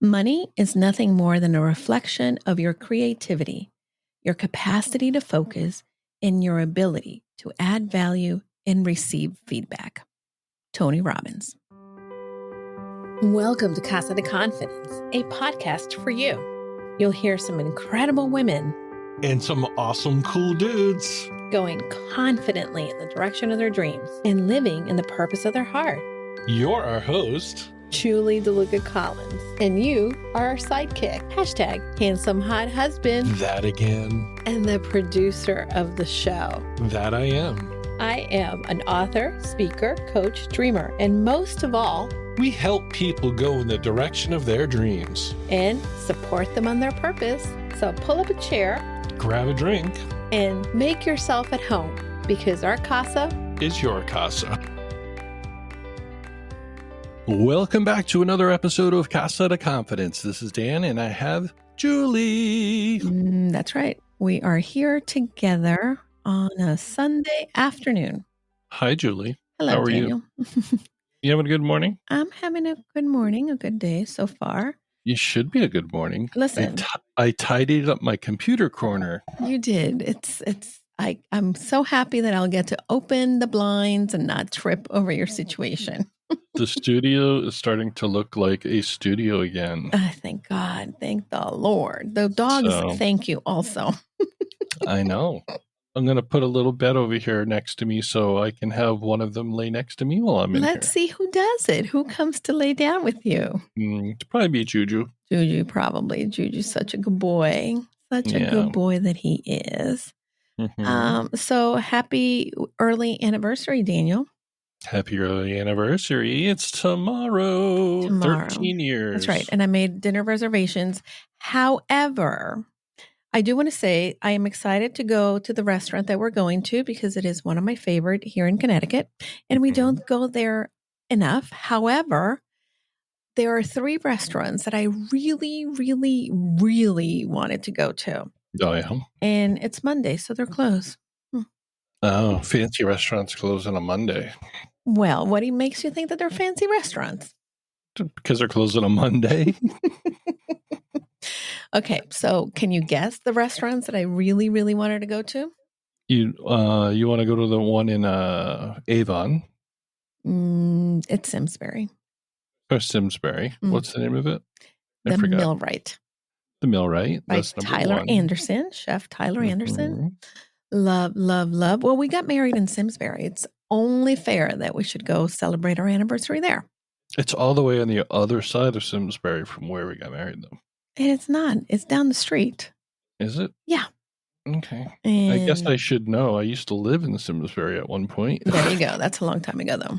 Money is nothing more than a reflection of your creativity, your capacity to focus, and your ability to add value and receive feedback. Tony Robbins. Welcome to Casa de Confidence, a podcast for you. You'll hear some incredible women and some awesome, cool dudes going confidently in the direction of their dreams and living in the purpose of their heart. You're our host, Julie DeLucca-Collins, and you are our sidekick. # handsome hot husband. That again. And the producer of the show. That I am. I am an author, speaker, coach, dreamer, and most of all, we help people go in the direction of their dreams and support them on their purpose. So pull up a chair, grab a drink, and make yourself at home because our casa is your casa. Welcome back to another episode of Casa de Confidence. This is Dan, and I have Julie. That's right. We are here together on a Sunday afternoon. Hi, Julie. Hello, how are Daniel. You having a good morning? I'm having a good morning, a good day so far. You should be a good morning. Listen, I tidied up my computer corner. You did. I'm so happy that I'll get to open the blinds and not trip over your situation. The studio is starting to look like a studio again. Thank God. Thank the Lord. The dogs thank you also. I know. I'm going to put a little bed over here next to me so I can have one of them lay next to me while I'm in here. Let's see who does it. Who comes to lay down with you? It'd probably be Juju. Juju, probably. Juju's such a good boy. Such a good boy that he is. Mm-hmm. So happy early anniversary, Daniel. Happy early anniversary. It's tomorrow. 13 years. That's right. And I made dinner reservations. However, I do want to say I am excited to go to the restaurant that we're going to because it is one of my favorite here in Connecticut. And we don't go there enough. However, there are 3 restaurants that I really, really, really wanted to go to. Oh, yeah. And it's Monday, so they're closed. Oh, fancy restaurants close on a Monday. Well, what makes you think that they're fancy restaurants? Because they're closed on a Monday. Okay, so can you guess the restaurants that I really, really wanted to go to? You want to go to the one in Avon? It's Simsbury. Or Simsbury. What's the name of it? I forgot. Millwright. The Millwright. By Tyler Anderson, Chef Tyler Anderson. Love, love, love. Well, we got married in Simsbury. It's only fair that we should go celebrate our anniversary there. It's all the way on the other side of Simsbury from where we got married, though. And it's not. It's down the street. Is it? Yeah. Okay. And I guess I should know. I used to live in Simsbury at one point. There you go. That's a long time ago, though.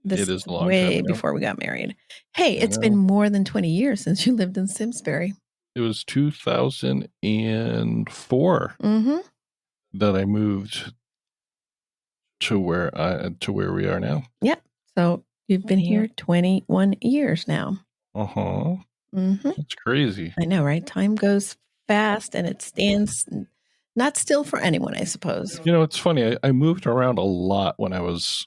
It is a long time way ago. Before we got married. Hey, it's been more than 20 years since you lived in Simsbury. It was 2004 that I moved to where we are now. Yep. So you've been here 21 years now. It's crazy. I know, right? Time goes fast and it stands not still for anyone, I suppose. You know, it's funny. I moved around a lot when I was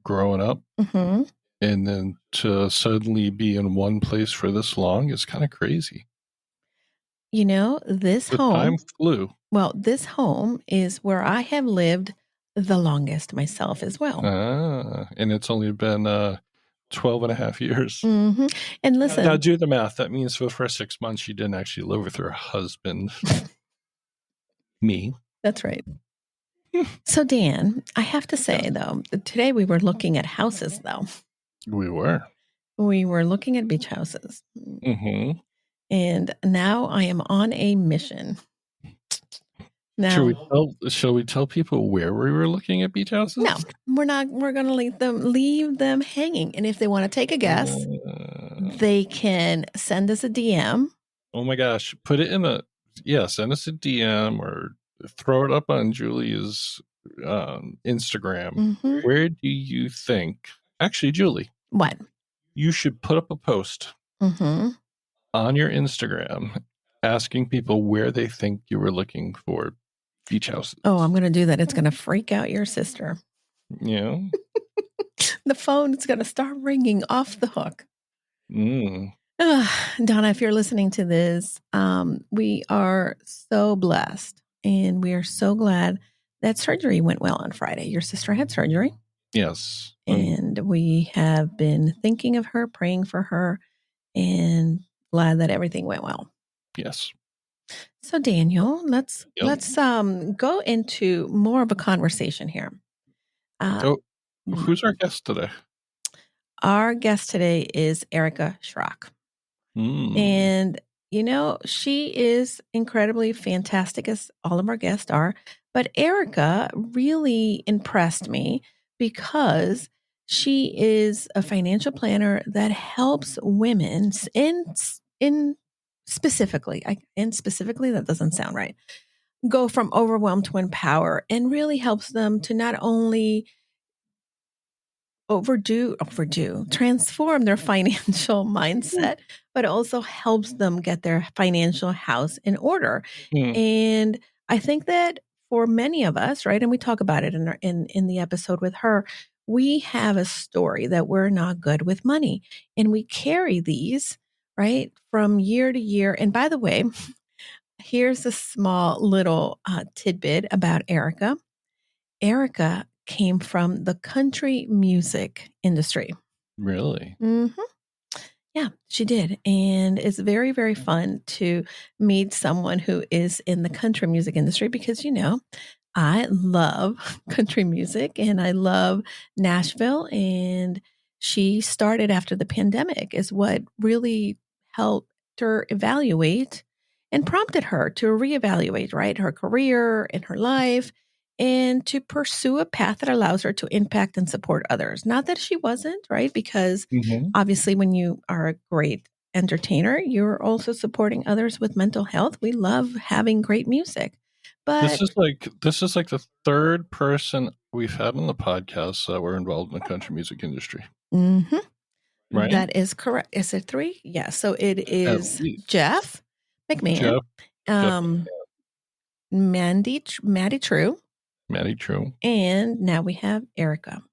growing up. And then to suddenly be in one place for this long is kind of crazy. You know, the time flew. Well, this home is where I have lived the longest myself as well. And it's only been 12 and a half years. And listen. Now do the math. That means for the first 6 months, you didn't actually live with your husband. Me. That's right. So, Dan, I have to say, though, today we were looking at houses, though. We were. We were looking at beach houses. And now I am on a mission. Now, shall we tell people where we were looking at beach houses? No, we're not. We're going to leave them hanging. And if they want to take a guess, they can send us a DM. Oh my gosh. Put it in send us a DM or throw it up on Julie's Instagram. Where do you think, actually, Julie? What? You should put up a post on your Instagram asking people where they think you were looking for beach houses. Oh, I'm going to do that. It's going to freak out your sister. Yeah. The phone is going to start ringing off the hook. Donna, if you're listening to this, we are so blessed and we are so glad that surgery went well on Friday. Your sister had surgery. Yes. And we have been thinking of her, praying for her, and glad that everything went well. Yes. So Daniel, let's go into more of a conversation here. Who's our guest today? Our guest today is Erica Schrock. And, she is incredibly fantastic, as all of our guests are. But Erica really impressed me because she is a financial planner that helps women specifically, that doesn't sound right, go from overwhelmed to empower, and really helps them to not only transform their financial mindset, but also helps them get their financial house in order. And I think that for many of us, right, and we talk about it in the episode with her, we have a story that we're not good with money, and we carry these, right, from year to year. And by the way, here's a small little tidbit about Erica. Erica came from the country music industry. Really? Mm-hmm. Yeah, she did. And it's very, very fun to meet someone who is in the country music industry because, I love country music and I love Nashville. And she started after the pandemic, is what really helped her evaluate and prompted her to reevaluate, right, her career and her life, and to pursue a path that allows her to impact and support others. Not that she wasn't, right? Because obviously when you are a great entertainer, you're also supporting others with mental health. We love having great music. But this is like the third person we've had on the podcast that were involved in the country music industry. Mm-hmm. Right? That is correct. Is it 3? Yeah. So it is Jeff McMahon, Maddie True, and now we have Erica.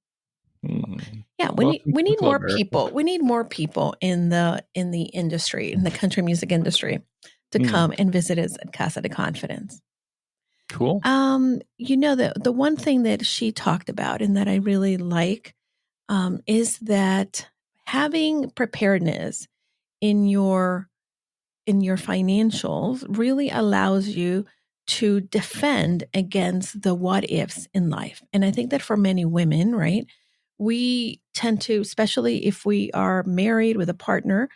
Yeah, we need more people. We need more people in the industry, in the country music industry, to come and visit us at Casa de Confidence. Cool. The one thing that she talked about and that I really like is that having preparedness in your financials really allows you to defend against the what ifs in life. And I think that for many women, right, we tend to, especially if we are married with a partner,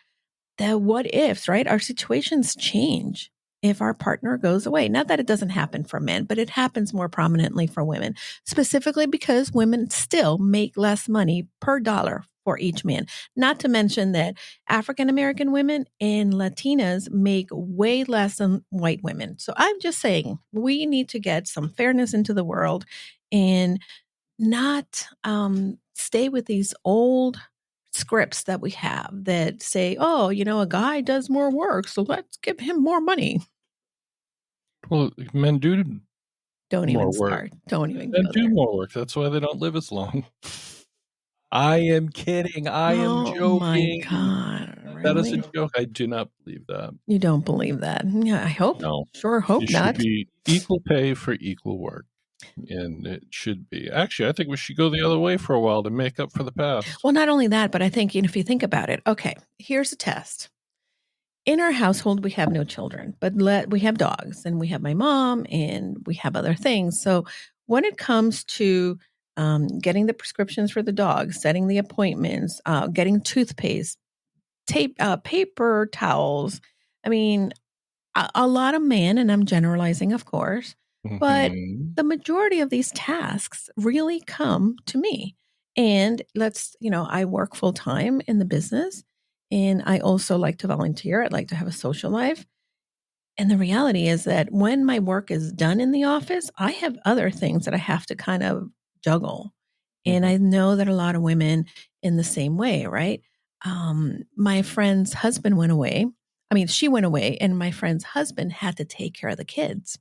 the what ifs, right? Our situations change if our partner goes away. Not that it doesn't happen for men, but it happens more prominently for women, specifically because women still make less money per dollar for each man. Not to mention that African American women and Latinas make way less than white women. So I'm just saying we need to get some fairness into the world and not stay with these old scripts that we have that say, oh, a guy does more work, so let's give him more money. Well, men do Don't even start. Don't even go do more work. That's why they don't live as long. I am kidding. I am joking. Oh my God. Really? That is a joke. I do not believe that. You don't believe that? Yeah, I hope. No. Sure hope not. It should be equal pay for equal work. And it should be. Actually, I think we should go the other way for a while to make up for the past. Well, not only that, but I think, if you think about it, okay, here's a test. In our household, we have no children, but we have dogs and we have my mom and we have other things. So when it comes to getting the prescriptions for the dogs, setting the appointments, getting toothpaste, paper towels, I mean, a lot of men, and I'm generalizing, of course, but the majority of these tasks really come to me. And I work full time in the business. And I also like to volunteer. I'd like to have a social life. And the reality is that when my work is done in the office, I have other things that I have to kind of juggle. And I know that a lot of women in the same way, right? My friend's husband went away. I mean, she went away, and my friend's husband had to take care of the kids.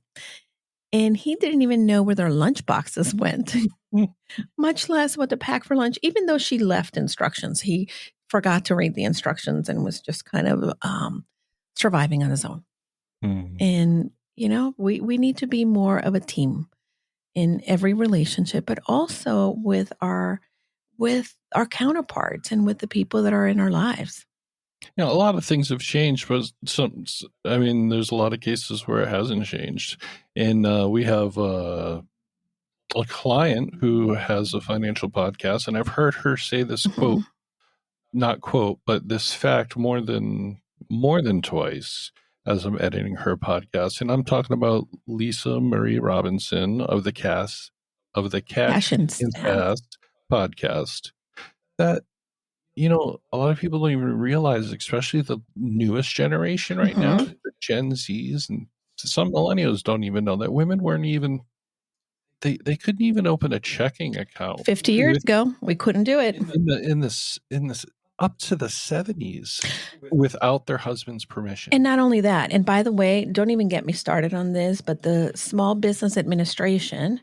And he didn't even know where their lunch boxes went, much less what to pack for lunch, even though she left instructions. He forgot to read the instructions and was just kind of surviving on his own. And, we need to be more of a team in every relationship, but also with our counterparts and with the people that are in our lives. A lot of things have changed, but there's a lot of cases where it hasn't changed. And we have a client who has a financial podcast, and I've heard her say this quote, not quote, but this fact more than twice as I'm editing her podcast. And I'm talking about Lisa Marie Robinson of the Cash and Sass podcast. That, a lot of people don't even realize, especially the newest generation right now, the Gen Zs and some millennials don't even know that women weren't even, they couldn't even open a checking account. 50 years ago, we couldn't do it. In this up to the 70s without their husband's permission. And not only that, and by the way, don't even get me started on this, but the Small Business Administration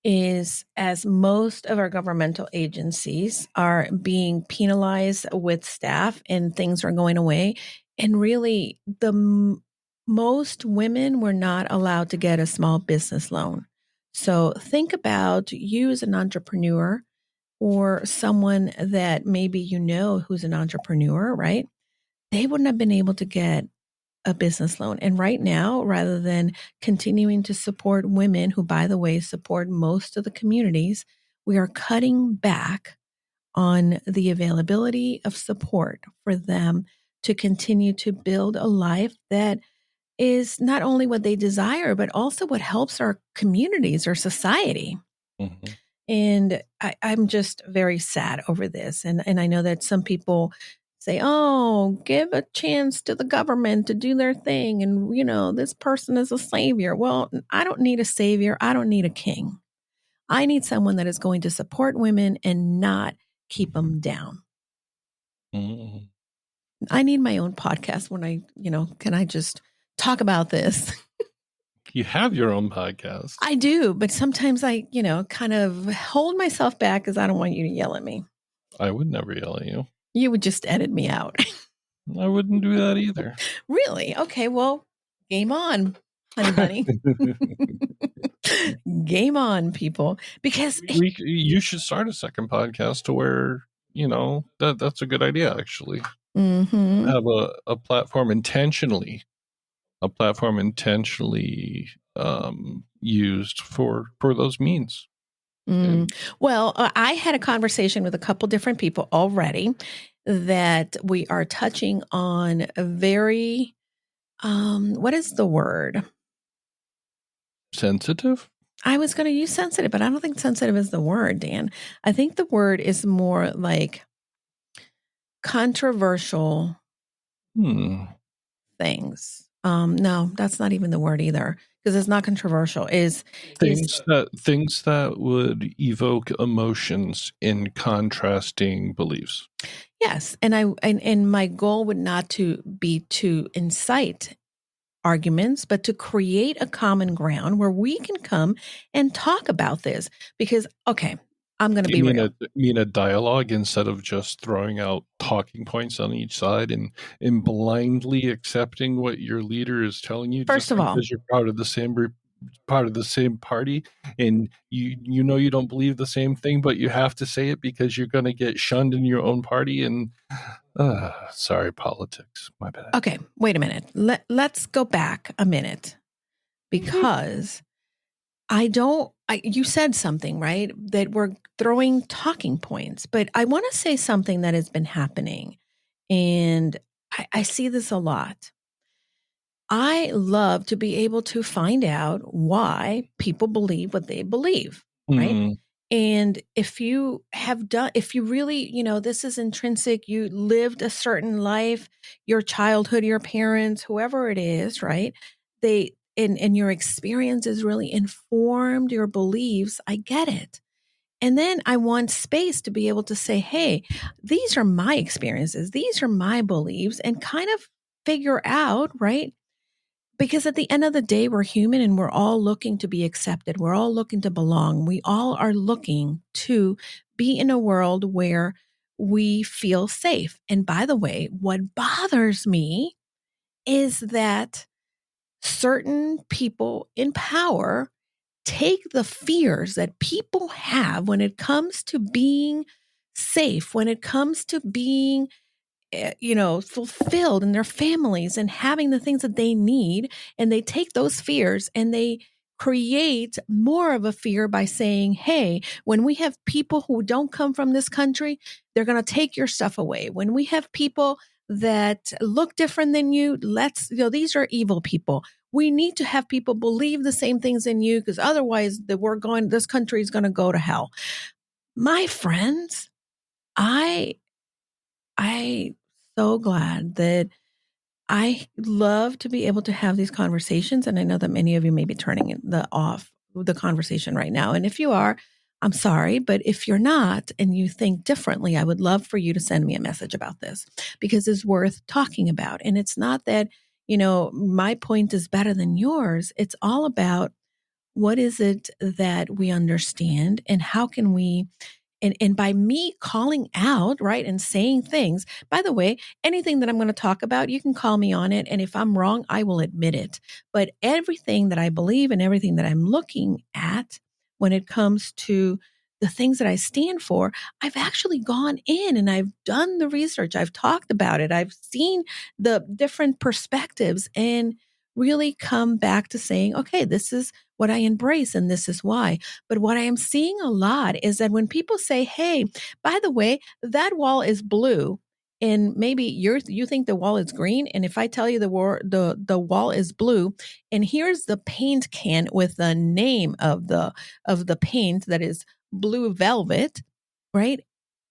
is, as most of our governmental agencies are being penalized with staff and things are going away. And really, most women were not allowed to get a small business loan. So think about you as an entrepreneur or someone that maybe who's an entrepreneur, right? They wouldn't have been able to get a business loan. And right now, rather than continuing to support women who, by the way, support most of the communities, we are cutting back on the availability of support for them to continue to build a life that is not only what they desire, but also what helps our communities or society. Mm-hmm. And I'm just very sad over this. And I know that some people say, oh, give a chance to the government to do their thing. And, this person is a savior. Well, I don't need a savior. I don't need a king. I need someone that is going to support women and not keep them down. Mm-hmm. I need my own podcast when can I just talk about this? You have your own podcast. I do, but sometimes I, kind of hold myself back because I don't want you to yell at me. I would never yell at you. You would just edit me out. I wouldn't do that either. Really? Okay, well, game on, honey bunny. Game on, people. Because you should start a second podcast to where, that's a good idea, actually. Mm-hmm. Have a platform intentionally used for those means. Well, I had a conversation with a couple different people already that we are touching on a very, what is the word? Sensitive? I was going to use sensitive, but I don't think sensitive is the word, Dan. I think the word is more like controversial things. No, that's not even the word either, because it's not controversial. Things that would evoke emotions in contrasting beliefs. Yes, and my goal would not to be to incite arguments, but to create a common ground where we can come and talk about this. Because, okay, I'm going to be real. Mean a dialogue instead of just throwing out talking points on each side and blindly accepting what your leader is telling you. First of all, because you're part of the same party, and you don't believe the same thing, but you have to say it because you're going to get shunned in your own party. And sorry, politics. My bad. Okay, wait a minute. Let's go back a minute, because you said something, right? That we're throwing talking points, but I want to say something that has been happening. And I see this a lot. I love to be able to find out why people believe what they believe, right? And if you really, this is intrinsic, you lived a certain life, your childhood, your parents, whoever it is, right? And your experiences really informed your beliefs. I get it. And then I want space to be able to say, hey, these are my experiences. These are my beliefs, and kind of figure out, right? Because at the end of the day, we're human and we're all looking to be accepted. We're all looking to belong. We all are looking to be in a world where we feel safe. And by the way, what bothers me is that certain people in power take the fears that people have when it comes to being safe, when it comes to being fulfilled in their families and having the things that they need. And they take those fears and they create more of a fear by saying, hey, when we have people who don't come from this country, they're going to take your stuff away. When we have people that look different than you, these are evil people. We need to have people believe the same things in you, because otherwise this country is going to go to hell. My friends, I so glad that I love to be able to have these conversations. And I know that many of you may be turning off the conversation right now. And if you are, I'm sorry. But if you're not and you think differently, I would love for you to send me a message about this, because it's worth talking about. And it's not that, my point is better than yours. It's all about what is it that we understand and how can we. And by me calling out, right, and saying things, by the way, anything that I'm going to talk about, you can call me on it. And if I'm wrong, I will admit it. But everything that I believe and everything that I'm looking at when it comes to the things that I stand for, I've actually gone in and I've done the research. I've talked about it. I've seen the different perspectives and really come back to saying, okay, this is what I embrace and this is why. But what I am seeing a lot is that when people say, hey, by the way, that wall is blue, and maybe you think the wall is green, and if I tell you the wall is blue, and here's the paint can with the name of the paint that is blue velvet, right?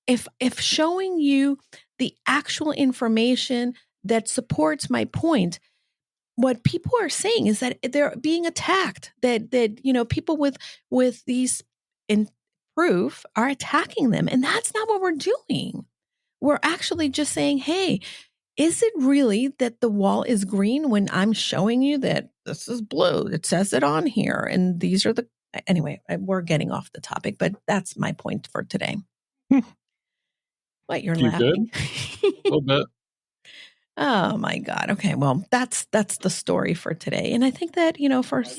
If showing you the actual information that supports my point, what people are saying is that they're being attacked, that people with these in proof are attacking them. And that's not what we're doing. We're actually just saying, hey, is it really that the wall is green when I'm showing you that this is blue? It says it on here. And these are anyway, we're getting off the topic, but that's my point for today. What, you're You laughing? good? A little bit. Oh my God. Okay. Well, that's the story for today. And I think that,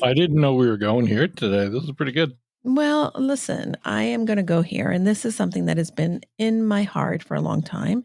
I didn't know we were going here today. This is pretty good. well, listen, I am going to go here. And this is something that has been in my heart for a long time.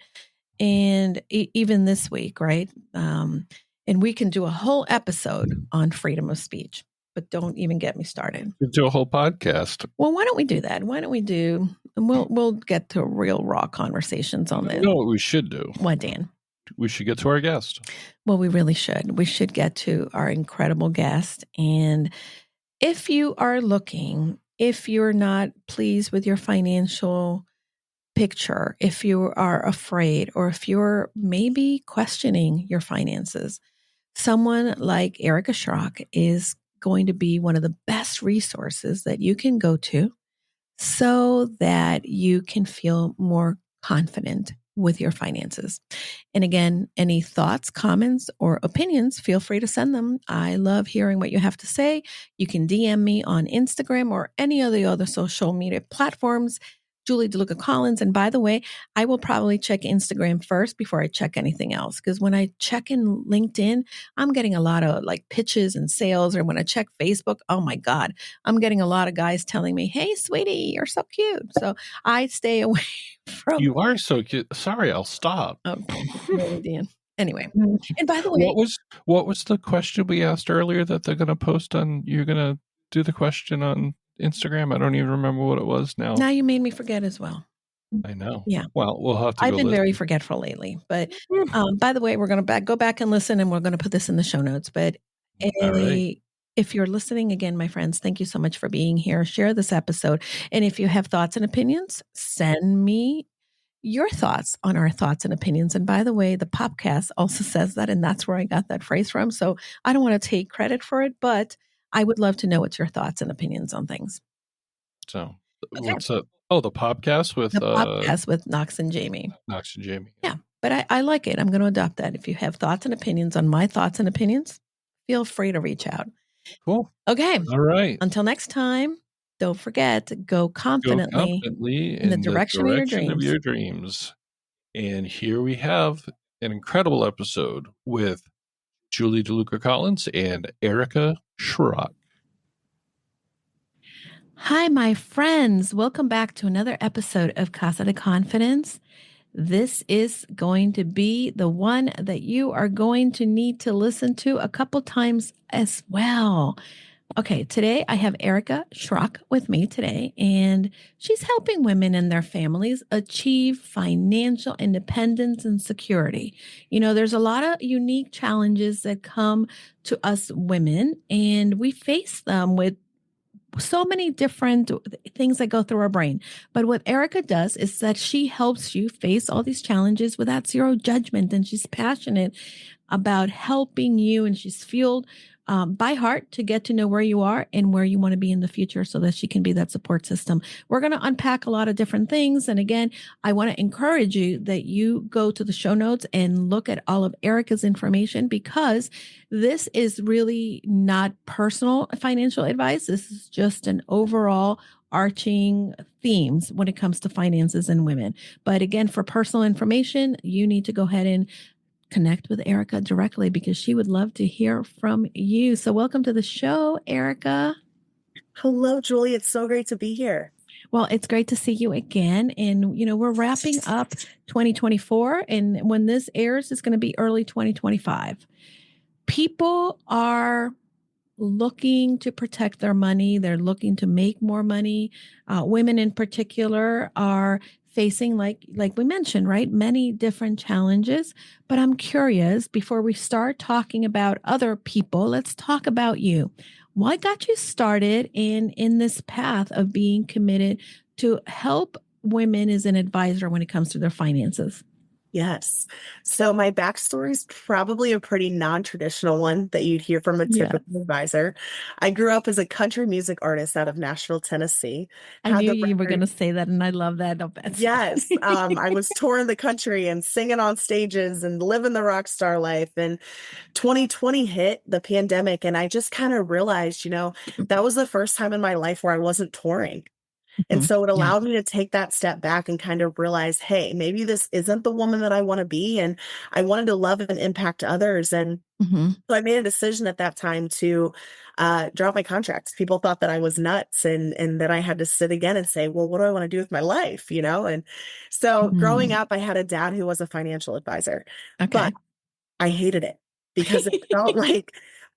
And even this week, right? And we can do a whole episode on freedom of speech, but don't even get me started. We do a whole podcast. Well, why don't we do that? Why don't we do, and we'll get to real raw conversations on this. You know what we should do? What, Dan? We should get to our guest. Well, we really should. We should get to our incredible guest. And if you are looking, if you're not pleased with your financial picture, if you are afraid, or if you're maybe questioning your finances, someone like Erica Schrock is going to be one of the best resources that you can go to so that you can feel more confident with your finances. And again, any thoughts, comments, or opinions, feel free to send them. I love hearing what you have to say. You can DM me on Instagram or any of the other social media platforms, Julie DeLucca-Collins. And by the way, I will probably check Instagram first before I check anything else. Because when I check in LinkedIn, I'm getting a lot of like pitches and sales. Or when I check Facebook, oh my God, I'm getting a lot of guys telling me, hey, sweetie, you're so cute. So I stay away from. You are so cute. Sorry, I'll stop. Oh, really, Dan. Anyway, and by the way, what was the question we asked earlier that they're going to post on? You're going to do the question on Instagram? I don't even remember what it was now. Now you made me forget as well. I know. Yeah. Well, we'll have to. I've been very forgetful lately. But by the way, we're going to go back and listen, and we're going to put this in the show notes. But if you're listening again, my friends, thank you so much for being here. Share this episode. And if you have thoughts and opinions, send me your thoughts on our thoughts and opinions. And by the way, the podcast also says that, and that's where I got that phrase from. So I don't want to take credit for it, but I would love to know what's your thoughts and opinions on things. So what's up? Oh, the podcast with Knox and Jamie. Knox and Jamie. Yeah, but I like it. I'm going to adopt that. If you have thoughts and opinions on my thoughts and opinions, feel free to reach out. Cool. Okay. All right. Until next time. don't forget to go Go confidently confidently in the in the direction of your direction of dreams. your dreams. And here we have an incredible episode with Julie DeLucca-Collins and Erica Schrock. Hi, my friends. Welcome back to another episode of Casa de Confidence. This is going to be the one that you are going to need to listen to a couple times as well. Okay, today I have Erica Schrock with me today, and she's helping women and their families achieve financial independence and security. You know, there's a lot of unique challenges that come to us women, and we face them with so many different things that go through our brain. But what Erica does is that she helps you face all these challenges without zero judgment. And she's passionate about helping you, and she's fueled by heart to get to know where you are and where you want to be in the future so that she can be that support system. We're going to unpack a lot of different things. And again, I want to encourage you that you go to the show notes and look at all of Erica's information, because this is really not personal financial advice. This is just an overall arching themes when it comes to finances and women. But again, for personal information, you need to go ahead and connect with Erica directly, because she would love to hear from you. So welcome to the show, Erica. Hello, Julie. It's so great to be here. Well, it's great to see you again. And, you know, we're wrapping up 2024. And when this airs, it's going to be early 2025. People are looking to protect their money. They're looking to make more money. Women in particular are facing, like we mentioned, right, many different challenges. But I'm curious, before we start talking about other people, let's talk about you. What got you started in this path of being committed to help women as an advisor when it comes to their finances? Yes. So my backstory is probably a pretty non-traditional one that you'd hear from a typical advisor. I grew up as a country music artist out of Nashville, Tennessee. I knew you were going to say that, and I love that. Yes. I was touring the country and singing on stages and living the rock star life. And 2020 hit, the pandemic, and I just kind of realized, that was the first time in my life where I wasn't touring. And so it allowed me to take that step back and kind of realize, hey, maybe this isn't the woman that I want to be. And I wanted to love and impact others. And so I made a decision at that time to drop my contracts. People thought that I was nuts, and that I had to sit again and say, well, what do I want to do with my life? And so growing up, I had a dad who was a financial advisor, but I hated it because it felt like,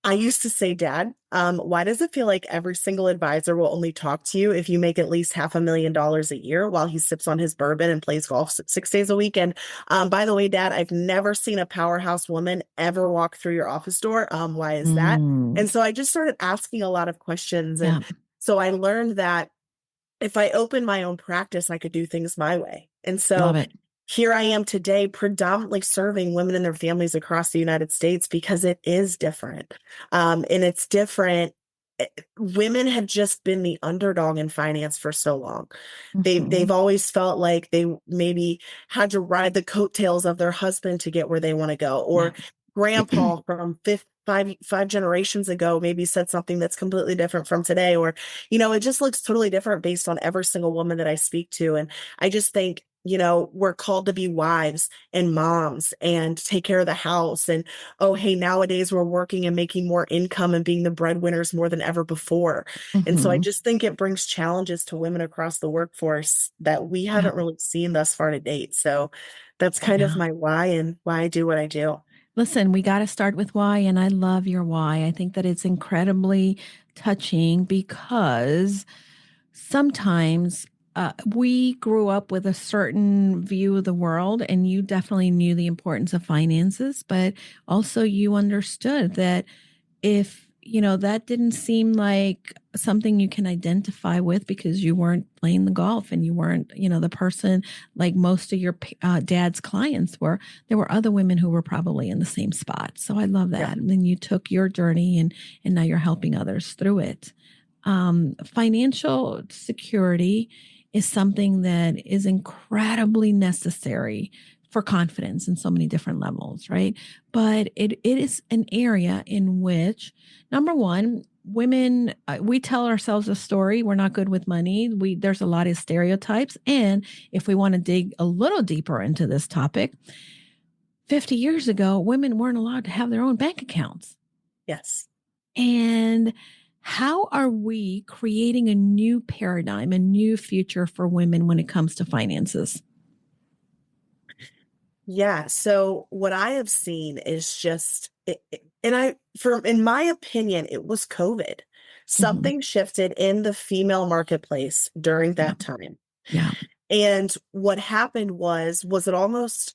I used to say, Dad, why does it feel like every single advisor will only talk to you if you make at least $500,000 a year while he sips on his bourbon and plays golf 6 days a week? And by the way, Dad, I've never seen a powerhouse woman ever walk through your office door. Why is that? And so I just started asking a lot of questions. And so I learned that if I opened my own practice, I could do things my way. And so here I am today, predominantly serving women and their families across the United States, because it is different. And it's different. Women have just been the underdog in finance for so long. They've always felt like they maybe had to ride the coattails of their husband to get where they want to go, or grandpa from five generations ago maybe said something that's completely different from today, or, it just looks totally different based on every single woman that I speak to. And I just think, we're called to be wives and moms and take care of the house. And, oh, hey, nowadays we're working and making more income and being the breadwinners more than ever before. And so I just think it brings challenges to women across the workforce that we haven't really seen thus far to date. So that's kind of my why and why I do what I do. Listen, we got to start with why, and I love your why. I think that it's incredibly touching, because sometimes we grew up with a certain view of the world, and you definitely knew the importance of finances, but also you understood that if, that didn't seem like something you can identify with because you weren't playing the golf and you weren't, the person like most of your dad's clients were, there were other women who were probably in the same spot. So I love that. Yeah. And then you took your journey and now you're helping others through it. Financial security is something that is incredibly necessary for confidence in so many different levels, right? But it is an area in which, number one, women, we tell ourselves a story. We're not good with money. There's a lot of stereotypes. And if we want to dig a little deeper into this topic, 50 years ago, women weren't allowed to have their own bank accounts. Yes. And how are we creating a new paradigm, a new future for women when it comes to finances? Yeah. So what I have seen is just, in my opinion, it was COVID. Something shifted in the female marketplace during that time. Yeah. And what happened was it almost,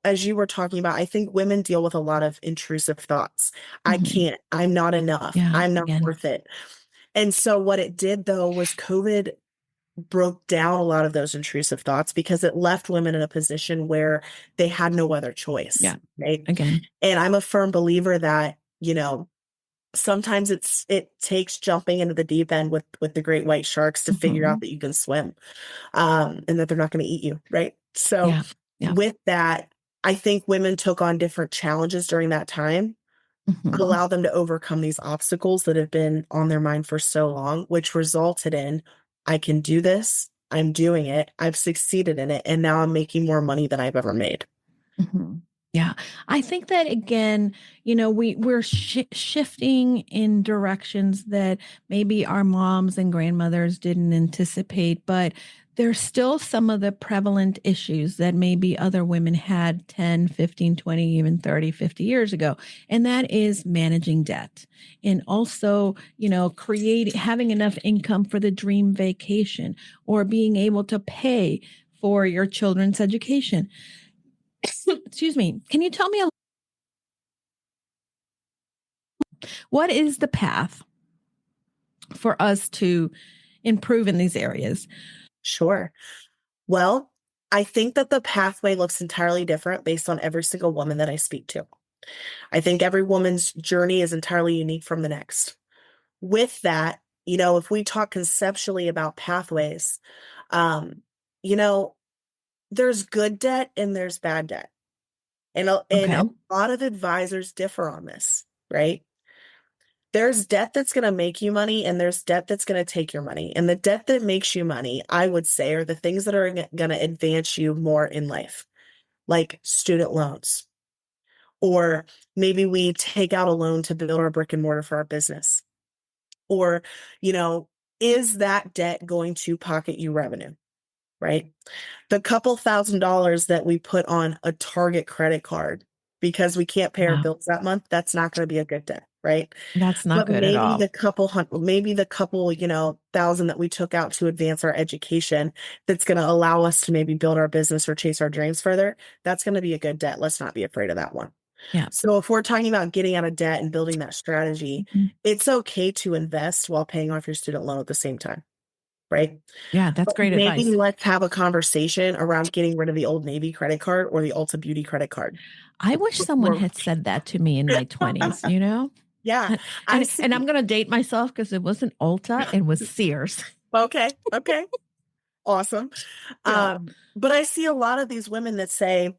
as you were talking about, I think women deal with a lot of intrusive thoughts. I can't, I'm not enough. Yeah, I'm not again. worth it. And so what it did though was COVID broke down a lot of those intrusive thoughts because it left women in a position where they had no other choice. Yeah. Right. Again. And I'm a firm believer that, sometimes it takes jumping into the deep end with the great white sharks to figure out that you can swim, and that they're not going to eat you. Right. So with that, I think women took on different challenges during that time, allow them to overcome these obstacles that have been on their mind for so long, which resulted in, I can do this. I'm doing it. I've succeeded in it. And now I'm making more money than I've ever made. Yeah. I think that again, we're shifting in directions that maybe our moms and grandmothers didn't anticipate, but there's still some of the prevalent issues that maybe other women had 10, 15, 20, even 30, 50 years ago. And that is managing debt. And also, having enough income for the dream vacation or being able to pay for your children's education. Excuse me. Can you tell me what is the path for us to improve in these areas? Sure. Well, I think that the pathway looks entirely different based on every single woman that I speak to. I think every woman's journey is entirely unique from the next. With that, if we talk conceptually about pathways, there's good debt and there's bad debt. And a lot of advisors differ on this, right? There's debt that's going to make you money and there's debt that's going to take your money. And the debt that makes you money, I would say, are the things that are going to advance you more in life, like student loans. Or maybe we take out a loan to build our brick and mortar for our business. Or, is that debt going to pocket you revenue, right? The couple $1,000s that we put on a Target credit card because we can't pay our bills that month, that's not going to be a good debt, right? That's not good at all. Maybe the couple, thousand that we took out to advance our education, that's going to allow us to maybe build our business or chase our dreams further. That's going to be a good debt. Let's not be afraid of that one. Yeah. So if we're talking about getting out of debt and building that strategy, it's okay to invest while paying off your student loan at the same time. Right? Yeah, that's great advice. Maybe let's have a conversation around getting rid of the Old Navy credit card or the Ulta Beauty credit card. I wish someone had said that to me in my 20s, Yeah. And I'm going to date myself because it wasn't Ulta, it was Sears. Okay. Awesome. Yeah. But I see a lot of these women that say,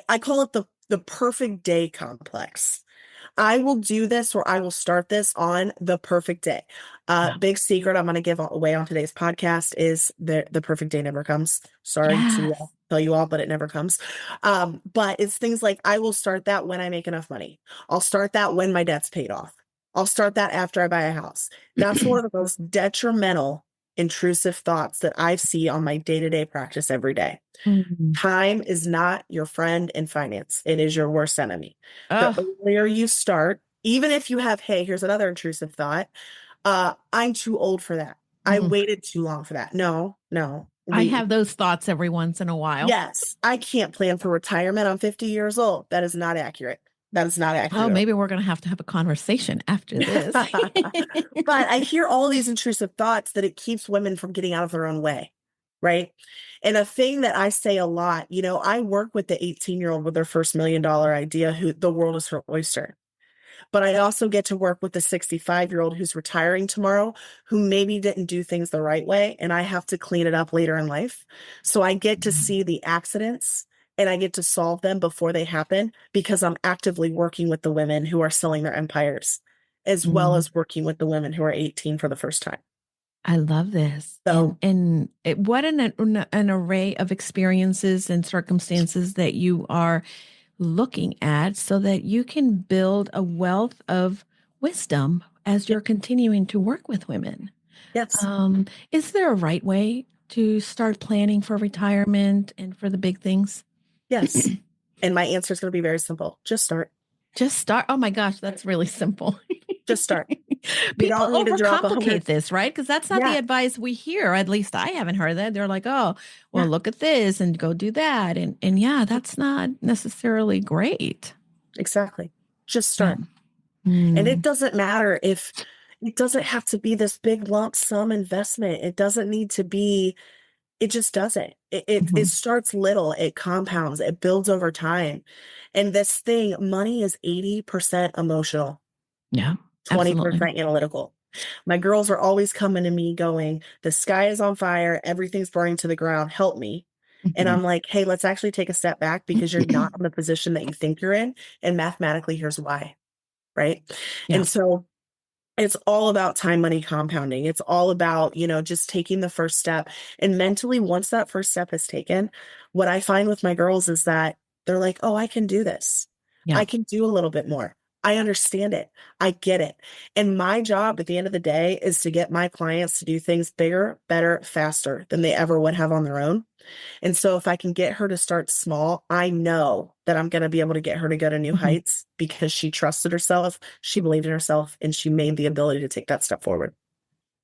I call it the perfect day complex. I will do this or I will start this on the perfect day. Big secret I'm going to give away on today's podcast is the perfect day never comes. Sorry to tell you all, but it never comes. But it's things like, I will start that when I make enough money. I'll start that when my debt's paid off. I'll start that after I buy a house. That's one of the most detrimental, intrusive thoughts that I see on my day-to-day practice every day. Time is not your friend in finance. It is your worst enemy. The earlier you start, even if you have, hey, here's another intrusive thought. I'm too old for that. I waited too long for that. No. I have those thoughts every once in a while. Yes. I can't plan for retirement. I'm 50 years old. That is not accurate. Oh, maybe we're going to have a conversation after this. But I hear all these intrusive thoughts that it keeps women from getting out of their own way. Right. And a thing that I say a lot, I work with the 18-year-old with their first $1 million idea who the world is her oyster. But I also get to work with the 65-year-old who's retiring tomorrow, who maybe didn't do things the right way. And I have to clean it up later in life. So I get to see the accidents and I get to solve them before they happen because I'm actively working with the women who are selling their empires, as well as working with the women who are 18 for the first time. I love this. So What an array of experiences and circumstances that you are looking at so that you can build a wealth of wisdom as you're continuing to work with women. yes, Is there a right way to start planning for retirement and for the big things? yes. And my answer is going to be very simple. Just start. Just start. Oh my gosh, that's really simple. Just start. People don't need to drop overcomplicate this, right? Because that's not the Yeah. advice we hear. At least I haven't heard that. They're like, oh, well, Yeah. look at this and go do that. And yeah, that's not necessarily great. Exactly. Just start. Mm. And it doesn't matter if it doesn't have to be this big lump sum investment. It doesn't need to be, it just doesn't. It starts little, it compounds, it builds over time. And this thing, money is 80% emotional, Yeah, 20% absolutely. analytical. My girls are always coming to me going, the sky is on fire, everything's burning to the ground, help me. And I'm like, hey, let's actually take a step back because you're not in the position that you think you're in. And mathematically, here's why. Right. Yeah. And so it's all about time money compounding. It's all about, just taking the first step. And mentally, once that first step is taken, what I find with my girls is that they're like, oh, I can do this. Yeah. I can do a little bit more. I understand it. I get it. And my job at the end of the day is to get my clients to do things bigger, better, faster than they ever would have on their own. And so if I can get her to start small, I know that I'm going to be able to get her to go to new heights because she trusted herself, she believed in herself, and she made the ability to take that step forward.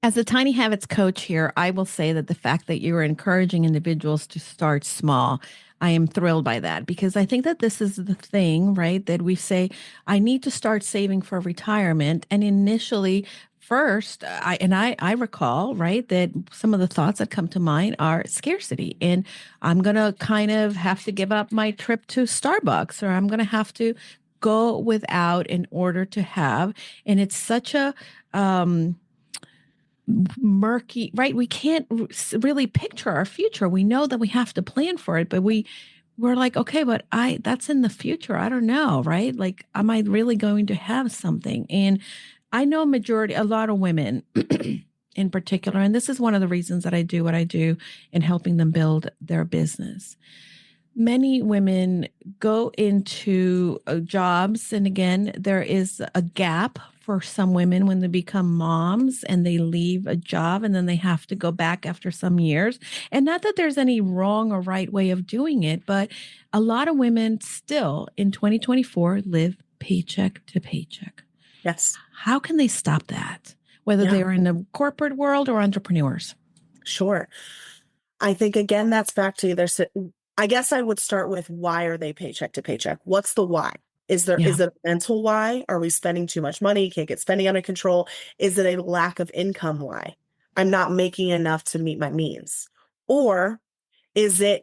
As a Tiny Habits coach here, I will say that the fact that you are encouraging individuals to start small, I am thrilled by that because I think that this is the thing, right? That we say, I need to start saving for retirement. And initially, first, I recall, right, that some of the thoughts that come to mind are scarcity. And I'm going to kind of have to give up my trip to Starbucks, or I'm going to have to go without in order to have. And it's such a, murky, right? We can't really picture our future. We know that we have to plan for it, but we're like, okay, but that's in the future. I don't know, right? Like, am I really going to have something? And I know a lot of women in particular, and this is one of the reasons that I do what I do in helping them build their business. Many women go into jobs, and again, there is a gap for some women when they become moms and they leave a job and then they have to go back after some years. And not that there's any wrong or right way of doing it, but a lot of women still in 2024 live paycheck to paycheck. Yes. How can they stop that? Whether they're in the corporate world or entrepreneurs? Sure. I think, again, that's back to I guess I would start with, why are they paycheck to paycheck? What's the why? Is it a mental why? Are we spending too much money? Can't get spending under control? Is it a lack of income why? I'm not making enough to meet my means. Or is it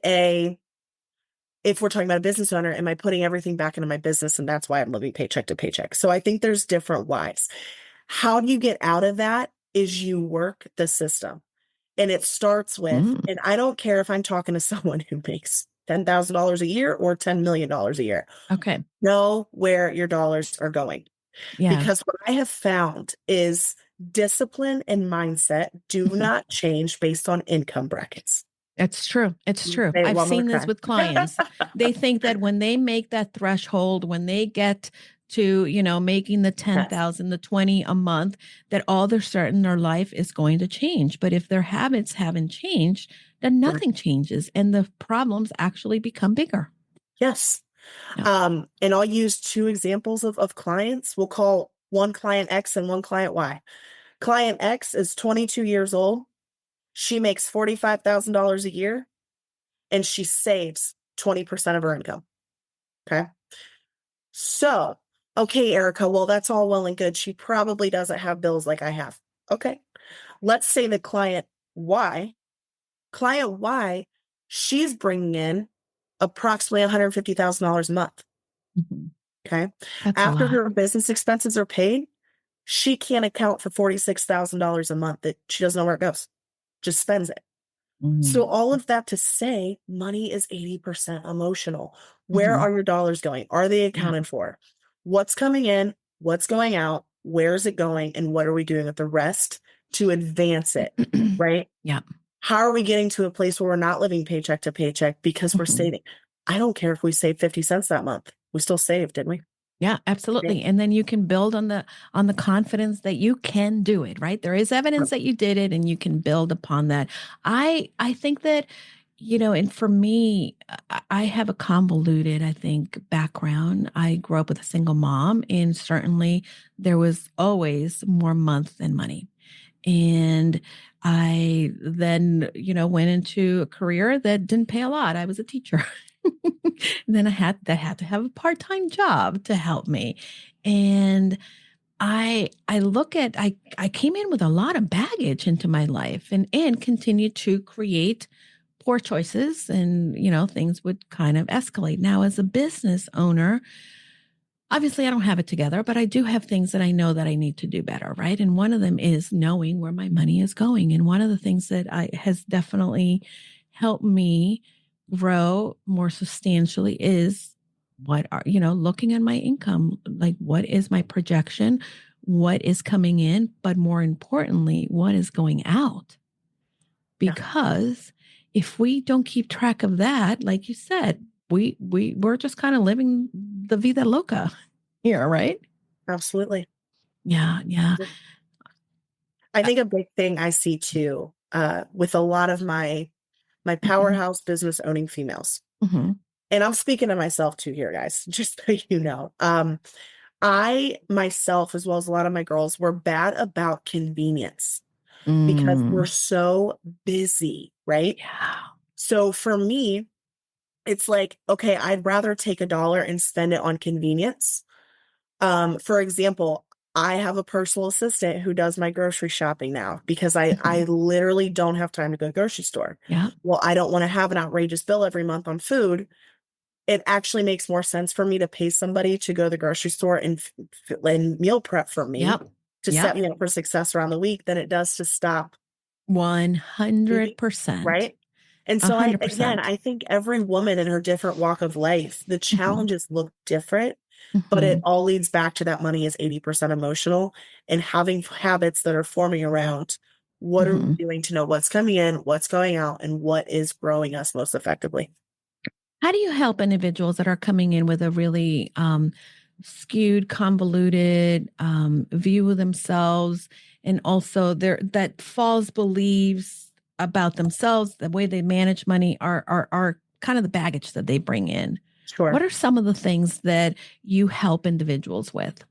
if we're talking about a business owner, am I putting everything back into my business and that's why I'm living paycheck to paycheck? So I think there's different whys. How do you get out of that is you work the system. And it starts with, and I don't care if I'm talking to someone who makes $10,000 a year or $10 million a year. Okay. Know where your dollars are going. Yeah. Because what I have found is discipline and mindset do not change based on income brackets. It's true. It's true. I've seen this with clients. They think that when they make that threshold, when they get to, making the 10,000, the 20 a month, that all they're certain their life is going to change. But if their habits haven't changed, then nothing changes and the problems actually become bigger. Yes. And I'll use two examples of clients. We'll call one client X and one client Y. Client X is 22 years old. She makes $45,000 a year and she saves 20% of her income. Okay. So, okay, Erica, well, that's all well and good. She probably doesn't have bills like I have. Okay. Let's say the client Y, she's bringing in approximately $150,000 a month. Okay. That's after her business expenses are paid, she can't account for $46,000 a month that she doesn't know where it goes. Just spends it. So all of that to say, money is 80% emotional. Where Mhm. are your dollars going? Are they Yeah. accounted for? What's coming in? What's going out? Where is it going? And what are we doing with the rest to advance it? Right? Yeah. How are we getting to a place where we're not living paycheck to paycheck because we're Mhm. saving? I don't care if we save 50 cents that month. We still saved, didn't we? Yeah, absolutely. And then you can build on the confidence that you can do it, right? There is evidence that you did it and you can build upon that. I think that, and for me, I have a convoluted, I think, background. I grew up with a single mom, and certainly there was always more month than money. And I then, went into a career that didn't pay a lot. I was a teacher. And then I had to have a part-time job to help me. And I look at I came in with a lot of baggage into my life and continued to create poor choices, and things would kind of escalate. Now, as a business owner, obviously I don't have it together, but I do have things that I know that I need to do better, right? And one of them is knowing where my money is going. And one of the things that I has definitely helped me grow more substantially is looking at my income, like what is my projection, what is coming in, but more importantly, what is going out. Yeah, Because if we don't keep track of that, like you said, we're just kind of living the vida loca here, right? absolutely. Yeah, yeah. I think a big thing I see too, with a lot of my powerhouse business owning females, Mm-hmm. and I'm speaking to myself too here, guys, just so you know. I myself, as well as a lot of my girls, were bad about convenience because we're Mm, so busy, right? yeah. So for me, it's like, okay, I'd rather take $1 and spend it on convenience. For example, I have a personal assistant who does my grocery shopping now because I Mhm. literally don't have time to go to the grocery store. Yeah. Well, I don't want to have an outrageous bill every month on food. It actually makes more sense for me to pay somebody to go to the grocery store and meal prep for me Yep. to set Yep. me up for success around the week than it does to stop moving, 100%. right? And A so hundred again, percent. I think every woman in her different walk of life, the Mhm. challenges look different, but it Mhm. all leads back to that money is 80% emotional and having habits that are forming around what are we Mhm. doing to know what's coming in, what's going out, and what is growing us most effectively. How do you help individuals that are coming in with a really skewed, convoluted view of themselves, and also their that false beliefs about themselves, the way they manage money are kind of the baggage that they bring in? What Sure. are some of the things that you help individuals with?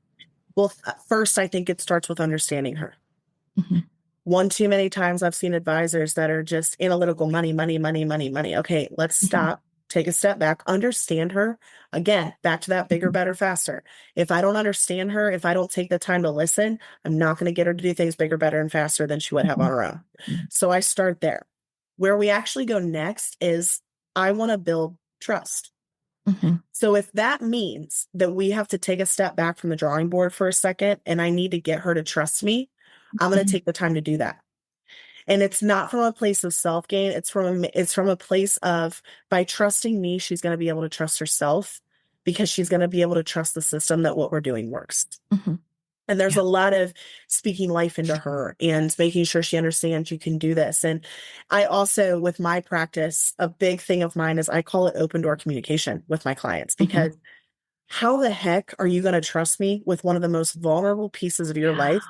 Well, first, I think it starts with understanding her. Mhm. One too many times I've seen advisors that are just analytical money, money, money, money, money. Okay, let's Mhm. stop, take a step back, understand her. Again, back to that bigger, Mhm. better, faster. If I don't understand her, if I don't take the time to listen, I'm not going to get her to do things bigger, better, and faster than she would have on Mhm. her own. So I start there. Where we actually go next is I want to build trust. Mhm. So if that means that we have to take a step back from the drawing board for a second and I need to get her to trust me, I'm going to Mhm. take the time to do that. And it's not from a place of self-gain. It's from a place of by trusting me, she's going to be able to trust herself because she's going to be able to trust the system that what we're doing works. Mhm. And there's Yeah. a lot of speaking life into her and making sure she understands you can do this. And I also, with my practice, a big thing of mine is I call it open door communication with my clients Mhm. because how the heck are you going to trust me with one of the most vulnerable pieces of your Yeah. life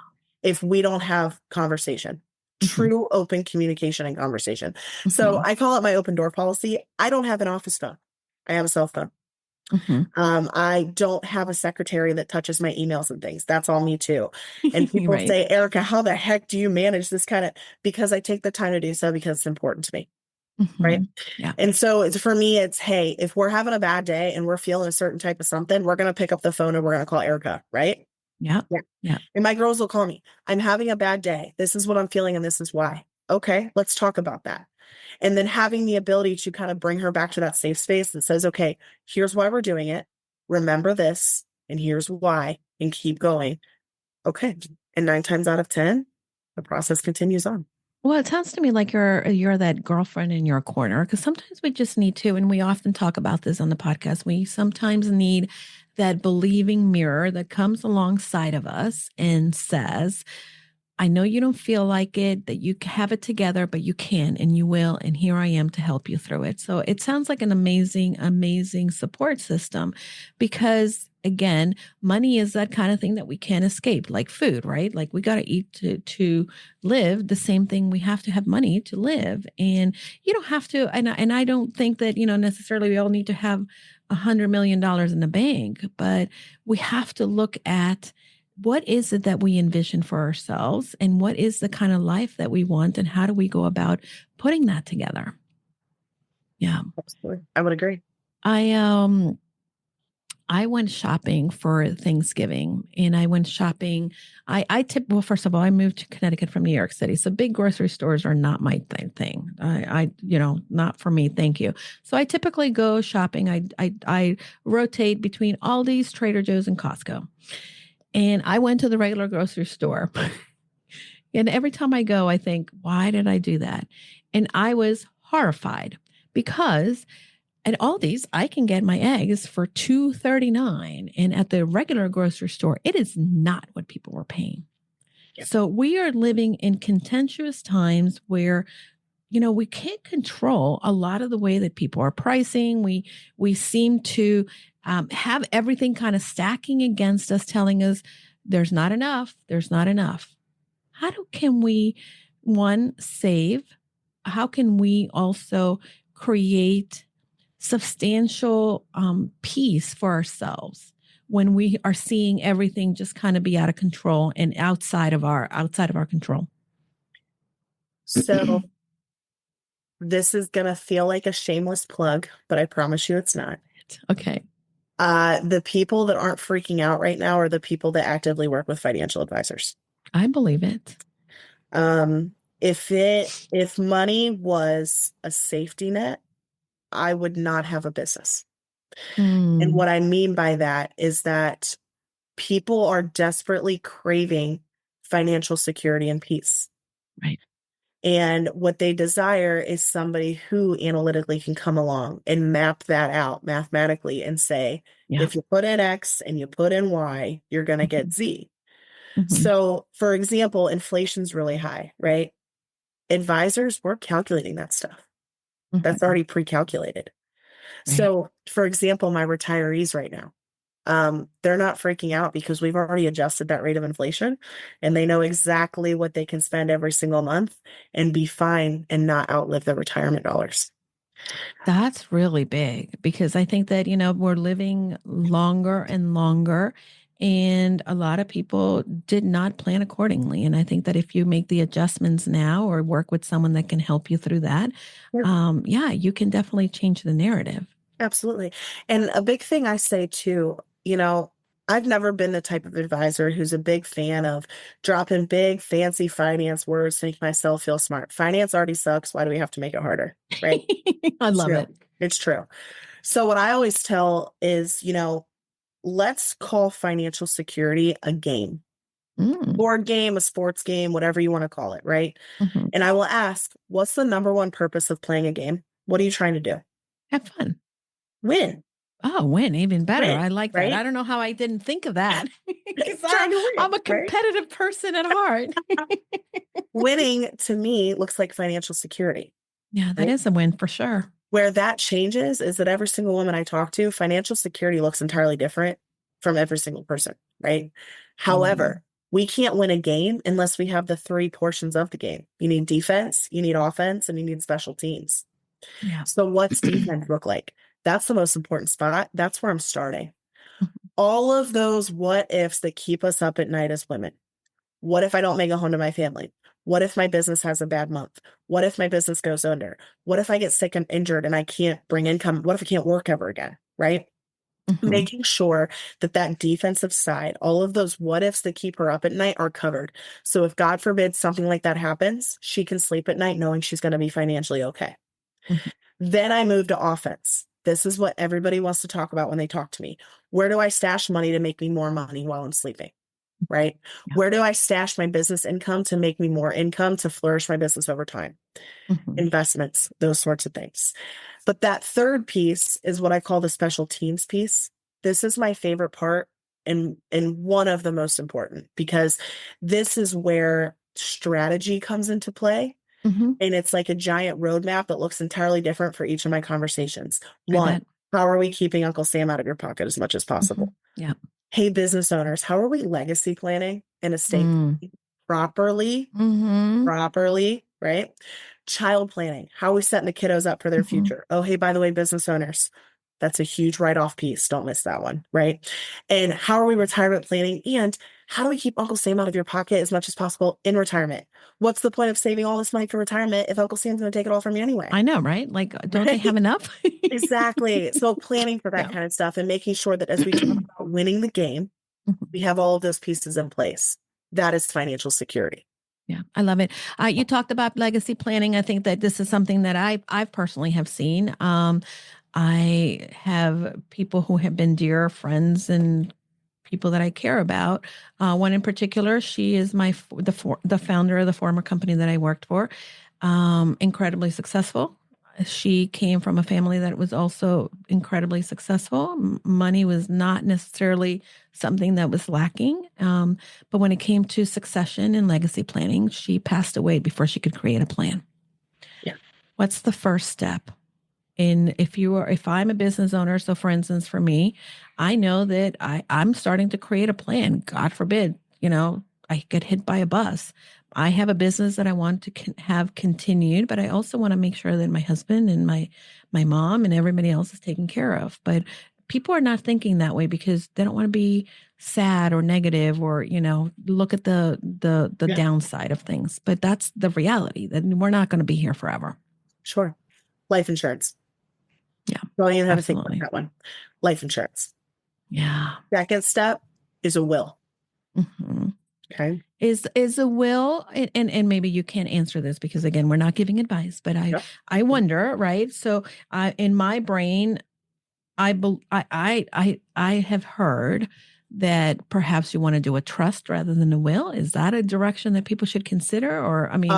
if we don't have conversation? Mhm. True open communication and conversation. So Mhm. I call it my open door policy. I don't have an office phone. I have a cell phone. Mhm. I don't have a secretary that touches my emails and things. That's all me too. And people Right. say, Erica, how the heck do you manage this kind of? Because I take the time to do so because it's important to me. Right. Mhm. Yeah. And so for me, it's, hey, if we're having a bad day and we're feeling a certain type of something, we're going to pick up the phone and we're going to call Erica. Right. Yeah. Yeah. Yeah. And my girls will call me. I'm having a bad day. This is what I'm feeling and this is why. Okay. Let's talk about that. And then having the ability to kind of bring her back to that safe space that says, okay, here's why we're doing it. Remember this, and here's why, and keep going. Okay. And 9 times out of 10, the process continues on. Well, it sounds to me like you're that girlfriend in your corner, because sometimes we just need to, and we often talk about this on the podcast. We sometimes need that believing mirror that comes alongside of us and says, I know you don't feel like it, that you have it together, but you can and you will. And here I am to help you through it. So it sounds like an amazing, amazing support system because, again, money is that kind of thing that we can't escape, like food, right? Like we got to eat to live. The same thing, we have to have money to live. And you don't have to, and I don't think that, necessarily we all need to have $100 million in the bank, but we have to look at what is it that we envision for ourselves and what is the kind of life that we want and how do we go about putting that together? Yeah. Absolutely. I would agree. I went shopping for Thanksgiving and I went shopping. Well, first of all, I moved to Connecticut from New York City. So big grocery stores are not my thing. Not for me. Thank you. So I typically go shopping. I rotate between Aldi's, Trader Joe's, and Costco. And I went to the regular grocery store. And every time I go, I think, why did I do that? And I was horrified because at Aldi's, I can get my eggs for $2.39. And at the regular grocery store, it is not what people were paying. Yeah. So we are living in contentious times where we can't control a lot of the way that people are pricing. We seem to have everything kind of stacking against us, telling us there's not enough. There's not enough. Can we, one, save? How can we also create substantial peace for ourselves when we are seeing everything just kind of be out of control and outside of our control? So this is going to feel like a shameless plug, but I promise you it's not. Okay. The people that aren't freaking out right now are the people that actively work with financial advisors. I believe it. If money was a safety net, I would not have a business. And what I mean by that is that people are desperately craving financial security and peace. Right. And what they desire is somebody who analytically can come along and map that out mathematically and say, if you put in X and you put in Y, you're going to get Z. Mm-hmm. So, for example, inflation's really high, right? Advisors, we're calculating that stuff. Mm-hmm. That's already pre-calculated. Right. So, for example, my retirees right now, they're not freaking out because we've already adjusted that rate of inflation and they know exactly what they can spend every single month and be fine and not outlive their retirement dollars. That's really big because I think that, we're living longer and longer and a lot of people did not plan accordingly. And I think that if you make the adjustments now or work with someone that can help you through that, you can definitely change the narrative. Absolutely. And a big thing I say too, I've never been the type of advisor who's a big fan of dropping big, fancy finance words to make myself feel smart. Finance already sucks. Why do we have to make it harder? Right? I love it. It's true. So what I always tell is, let's call financial security a game. Board game, a sports game, whatever you want to call it, right? Mm-hmm. And I will ask, what's the number one purpose of playing a game? What are you trying to do? Have fun. Win. Oh, win, even better. Win, I like that. Right? I don't know how I didn't think of that. I'm a competitive person at heart. Winning, to me, looks like financial security. Yeah, that is a win for sure. Where that changes is that every single woman I talk to, financial security looks entirely different from every single person, right? However, we can't win a game unless we have the three portions of the game. You need defense, you need offense, and you need special teams. Yeah. So what's defense look like? That's the most important spot. That's where I'm starting. All of those what ifs that keep us up at night as women. What if I don't make a home to my family? What if my business has a bad month? What if my business goes under? What if I get sick and injured and I can't bring income? What if I can't work ever again? Right? Mm-hmm. Making sure that defensive side, all of those what ifs that keep her up at night are covered. So if God forbid something like that happens, she can sleep at night knowing she's going to be financially okay. Mm-hmm. Then I move to offense. This is what everybody wants to talk about when they talk to me. Where do I stash money to make me more money while I'm sleeping? right? Yeah. Where do I stash my business income to make me more income to flourish my business over time? Investments, those sorts of things. But that third piece is what I call the special teams piece. This is my favorite part and one of the most important, because this is where strategy comes into play. And it's like a giant roadmap that looks entirely different for each of my conversations. One, how are we keeping Uncle Sam out of your pocket as much as possible? Yeah. Hey, business owners, how are we legacy planning and estate planning properly? Properly, right? Child planning. How are we setting the kiddos up for their future? Oh, hey, by the way, business owners, that's a huge write-off piece. Don't miss that one, right? And how are we retirement planning? And how do we keep Uncle Sam out of your pocket as much as possible in retirement? What's the point of saving all this money for retirement if Uncle Sam's going to take it all from you anyway? I know, right? Like, don't they have enough? Exactly. So planning for that kind of stuff and making sure that as we talk about winning the game, we have all of those pieces in place. That is financial security. Yeah, I love it. You talked about legacy planning. I think that this is something that I've personally have seen. I have people who have been dear friends and people that I care about. One in particular, she is the founder of the former company that I worked for. Incredibly successful. She came from a family that was also incredibly successful. Money was not necessarily something that was lacking. But when it came to succession and legacy planning, she passed away before she could create a plan. Yeah. What's the first step? If I'm a business owner, so for instance, for me, I know that I'm starting to create a plan. God forbid, I get hit by a bus. I have a business that I want to have continued, but I also want to make sure that my husband and my mom and everybody else is taken care of. But people are not thinking that way because they don't want to be sad or negative or, look at the downside of things. But that's the reality, that we're not going to be here forever. Sure. Life insurance. Yeah. Don't even have to think about that one. Life insurance. Yeah. Second step is a will. Okay. Is a will, and maybe you can't answer this because again, we're not giving advice, but I wonder, right? So in my brain, I have heard that perhaps you want to do a trust rather than a will. Is that a direction that people should consider? Or, I mean,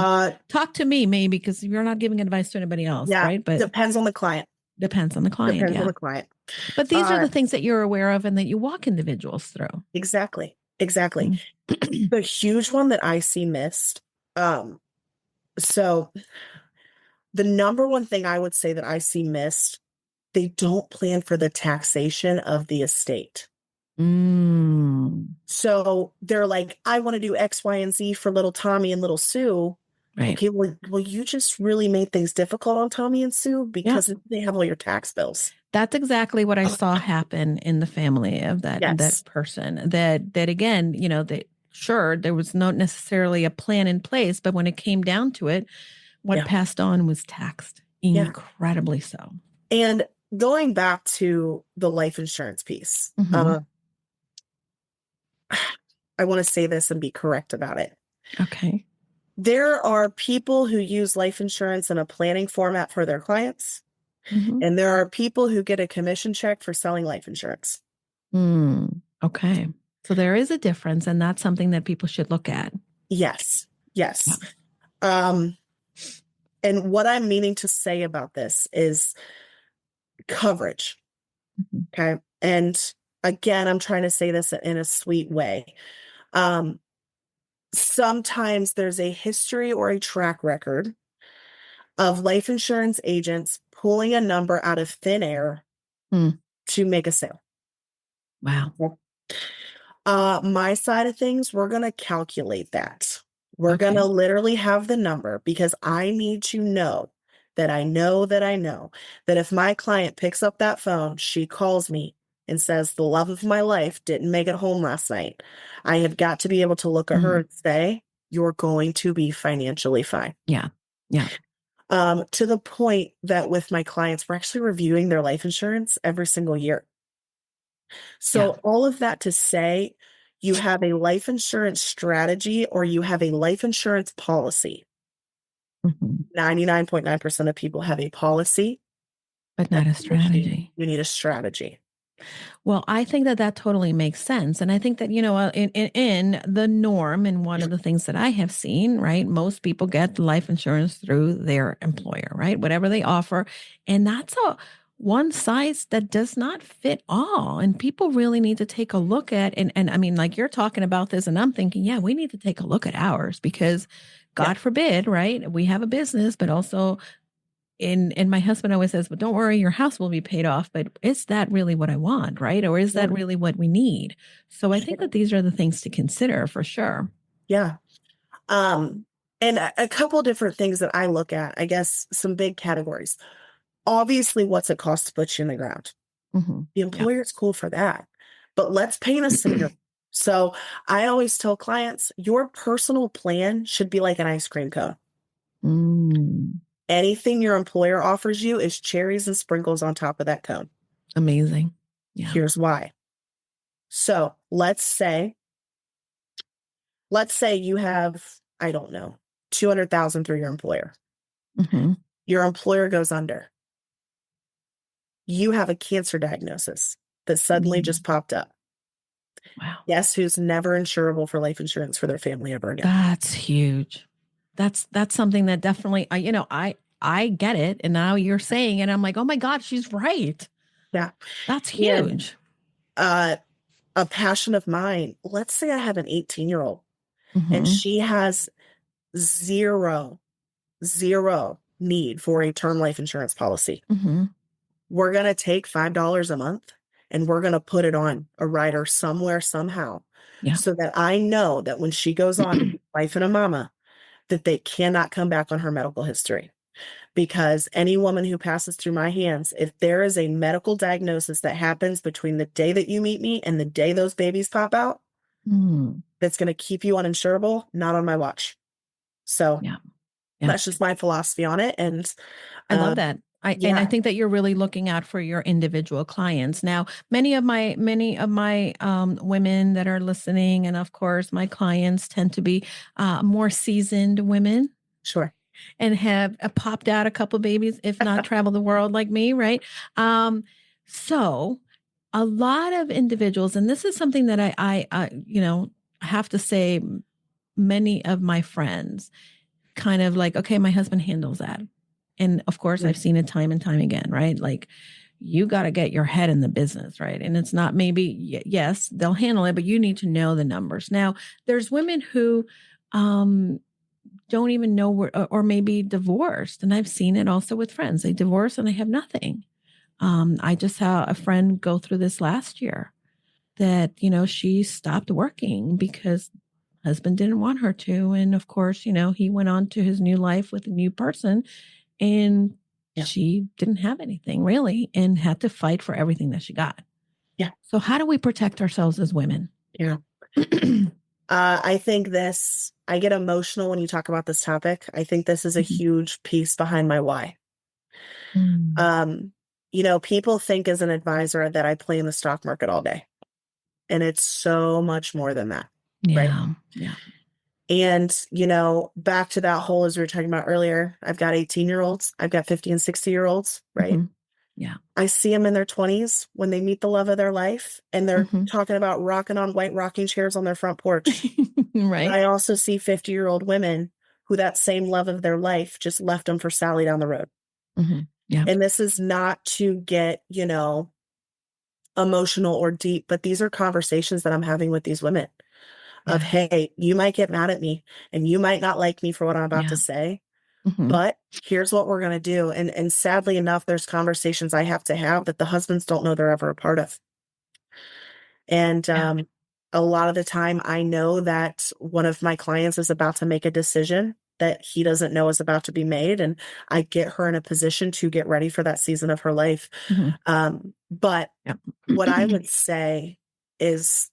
talk to me maybe because you're not giving advice to anybody else, right? But depends on the client. Depends on the client. Depends on the client. But these are the things that you're aware of and that you walk individuals through. Exactly. The huge one that I see missed. So the number one thing I would say that I see missed, they don't plan for the taxation of the estate. So they're like, I want to do X, Y, and Z for little Tommy and little Sue. Right. Okay, well, you just really made things difficult on Tommy and Sue because they have all your tax bills. That's exactly what I saw happen in the family of that person. That again, there was not necessarily a plan in place, but when it came down to it, what passed on was taxed incredibly so. And going back to the life insurance piece, I want to say this and be correct about it. Okay. There are people who use life insurance in a planning format for their clients. And there are people who get a commission check for selling life insurance. Okay. So there is a difference, and that's something that people should look at. Yes. And what I'm meaning to say about this is coverage. Okay. And again, I'm trying to say this in a sweet way. Sometimes there's a history or a track record of life insurance agents pulling a number out of thin air to make a sale. Wow. My side of things, we're going to calculate that. We're going to literally have the number because I need to know that I know that if my client picks up that phone, she calls me and says, the love of my life didn't make it home last night. I have got to be able to look at her and say, you're going to be financially fine. Yeah. To the point that with my clients, we're actually reviewing their life insurance every single year. So all of that to say, you have a life insurance strategy or you have a life insurance policy. 99.9% of people have a policy. But not a strategy. You need a strategy. Well, I think that that totally makes sense. And I think that, in the norm, and one of the things that I have seen, right, most people get life insurance through their employer, right, whatever they offer. And that's a one size that does not fit all. And people really need to take a look at, and I mean, like you're talking about this, and I'm thinking, yeah, we need to take a look at ours because Yeah. God forbid, right, we have a business, but also and my husband always says, but don't worry, your house will be paid off. But is that really what I want? Right. Or is that really what we need? So I think that these are the things to consider for sure. Yeah. And a couple different things that I look at, I guess some big categories. Obviously, what's it cost to put you in the ground? Mm-hmm. The employer's cool for that. But let's paint a scenario. So I always tell clients, your personal plan should be like an ice cream cone. Mm. Anything your employer offers you is cherries and sprinkles on top of that cone. Amazing. Yeah. Here's why. So let's say you have, I don't know, 200,000 through your employer. Mm-hmm. Your employer goes under. You have a cancer diagnosis that suddenly just popped up. Wow. Guess who's never insurable for life insurance for their family ever again? That's huge. That's something that definitely, I get it. And now you're saying it. I'm like, oh my God, she's right. Yeah. That's huge. And, a passion of mine, let's say I have an 18-year-old Mm-hmm. and she has zero need for a term life insurance policy. Mm-hmm. We're going to take $5 a month and we're going to put it on a rider somewhere, somehow, so that I know that when she goes on Life and a Mama, that they cannot come back on her medical history. Because any woman who passes through my hands, if there is a medical diagnosis that happens between the day that you meet me and the day those babies pop out, that's going to keep you uninsurable, not on my watch. So that's just my philosophy on it. And I love that. And I think that you're really looking out for your individual clients. Now, many of my women that are listening, and of course, my clients tend to be more seasoned women. Sure. And have popped out a couple babies, if not travel the world like me, right? So a lot of individuals, and this is something that I have to say, many of my friends kind of like, okay, my husband handles that. And of course, I've seen it time and time again, right? Like, you got to get your head in the business, right? And it's not maybe, yes, they'll handle it, but you need to know the numbers. Now, there's women who don't even know where, or maybe divorced. And I've seen it also with friends. They divorce and they have nothing. I just saw a friend go through this last year that, she stopped working because husband didn't want her to. And of course, he went on to his new life with a new person, and she didn't have anything really and had to fight for everything that she got. Yeah. So how do we protect ourselves as women? Yeah. I think I get emotional when you talk about this topic. I think this is a huge piece behind my why. People think as an advisor that I play in the stock market all day, and it's so much more than that. Yeah. Right? Yeah. And, back to that whole, as we were talking about earlier, I've got 18-year-olds, I've got 50 and 60-year-olds, right? Mm-hmm. Yeah. I see them in their 20s when they meet the love of their life and they're talking about rocking on white rocking chairs on their front porch. Right. I also see 50-year-old women who that same love of their life just left them for Sally down the road. Mm-hmm. Yeah. And this is not to get, emotional or deep, but these are conversations that I'm having with these women of, hey, you might get mad at me and you might not like me for what I'm about to say, but here's what we're going to do. And sadly enough, there's conversations I have to have that the husbands don't know they're ever a part of. And a lot of the time I know that one of my clients is about to make a decision that he doesn't know is about to be made. And I get her in a position to get ready for that season of her life. But what I would say is,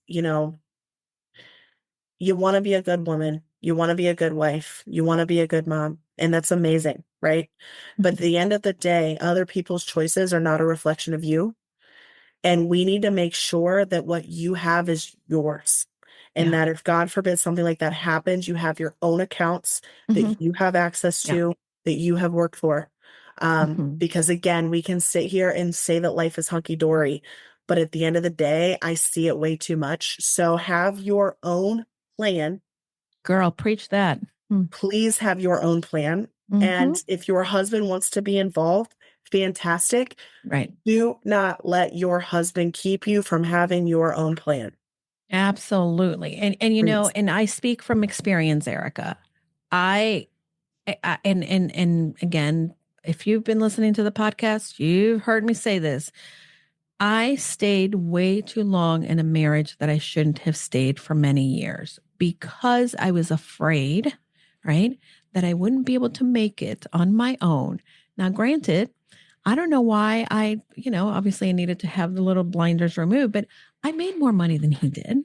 you want to be a good woman. You want to be a good wife. You want to be a good mom. And that's amazing, right? But at the end of the day, other people's choices are not a reflection of you. And we need to make sure that what you have is yours. And that if God forbid something like that happens, you have your own accounts that you have access to, that you have worked for. Because again, we can sit here and say that life is hunky-dory, But at the end of the day, I see it way too much. So have your own plan. Girl, preach that. Please have your own plan. Mm-hmm. And if your husband wants to be involved, fantastic. Right. Do not let your husband keep you from having your own plan. Absolutely. And you Please. know, and I speak from experience, Erica. And again, if you've been listening to the podcast, you've heard me say this. I stayed way too long in a marriage that I shouldn't have stayed for many years because I was afraid, right, that I wouldn't be able to make it on my own. Now, granted, I don't know why obviously I needed to have the little blinders removed, but I made more money than he did.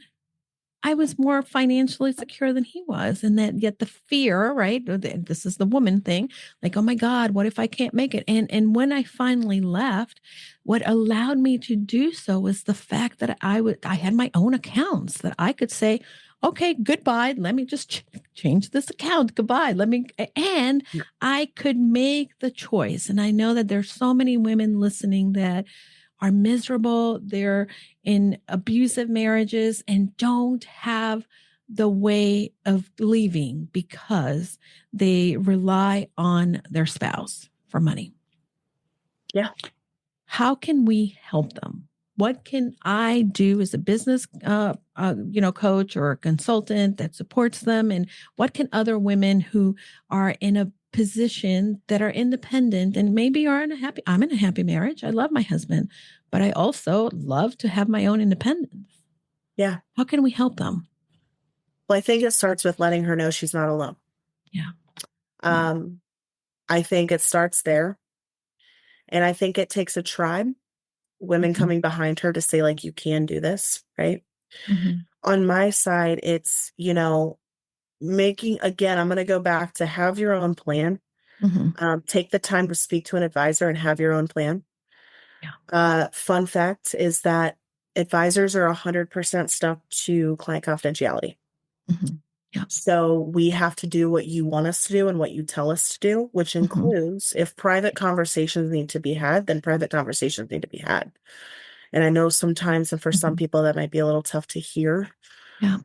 I was more financially secure than he was. And that yet the fear, right? This is the woman thing. Like, oh my God, what if I can't make it? And when I finally left, what allowed me to do so was the fact that I had my own accounts that I could say, okay, goodbye. Let me just change this account. Goodbye. And I could make the choice. And I know that there's so many women listening that are miserable, they're in abusive marriages and don't have the way of leaving because they rely on their spouse for money. Yeah. How can we help them? What can I do as a business, coach or a consultant that supports them? And what can other women who are in a position that are independent and maybe I'm in a happy marriage. I love my husband, but I also love to have my own independence. Yeah. How can we help them? Well, I think it starts with letting her know she's not alone. Yeah. I think it starts there. And I think it takes a tribe, women coming behind her to say, like, you can do this, right? On my side, it's, making, again, I'm going to go back to have your own plan. Take the time to speak to an advisor and have your own plan. Yeah. Fun fact is that advisors are 100% stuck to client confidentiality. Yeah. So we have to do what you want us to do and what you tell us to do, which includes if private conversations need to be had, then private conversations need to be had. And I know sometimes, and for some people, that might be a little tough to hear. Yeah.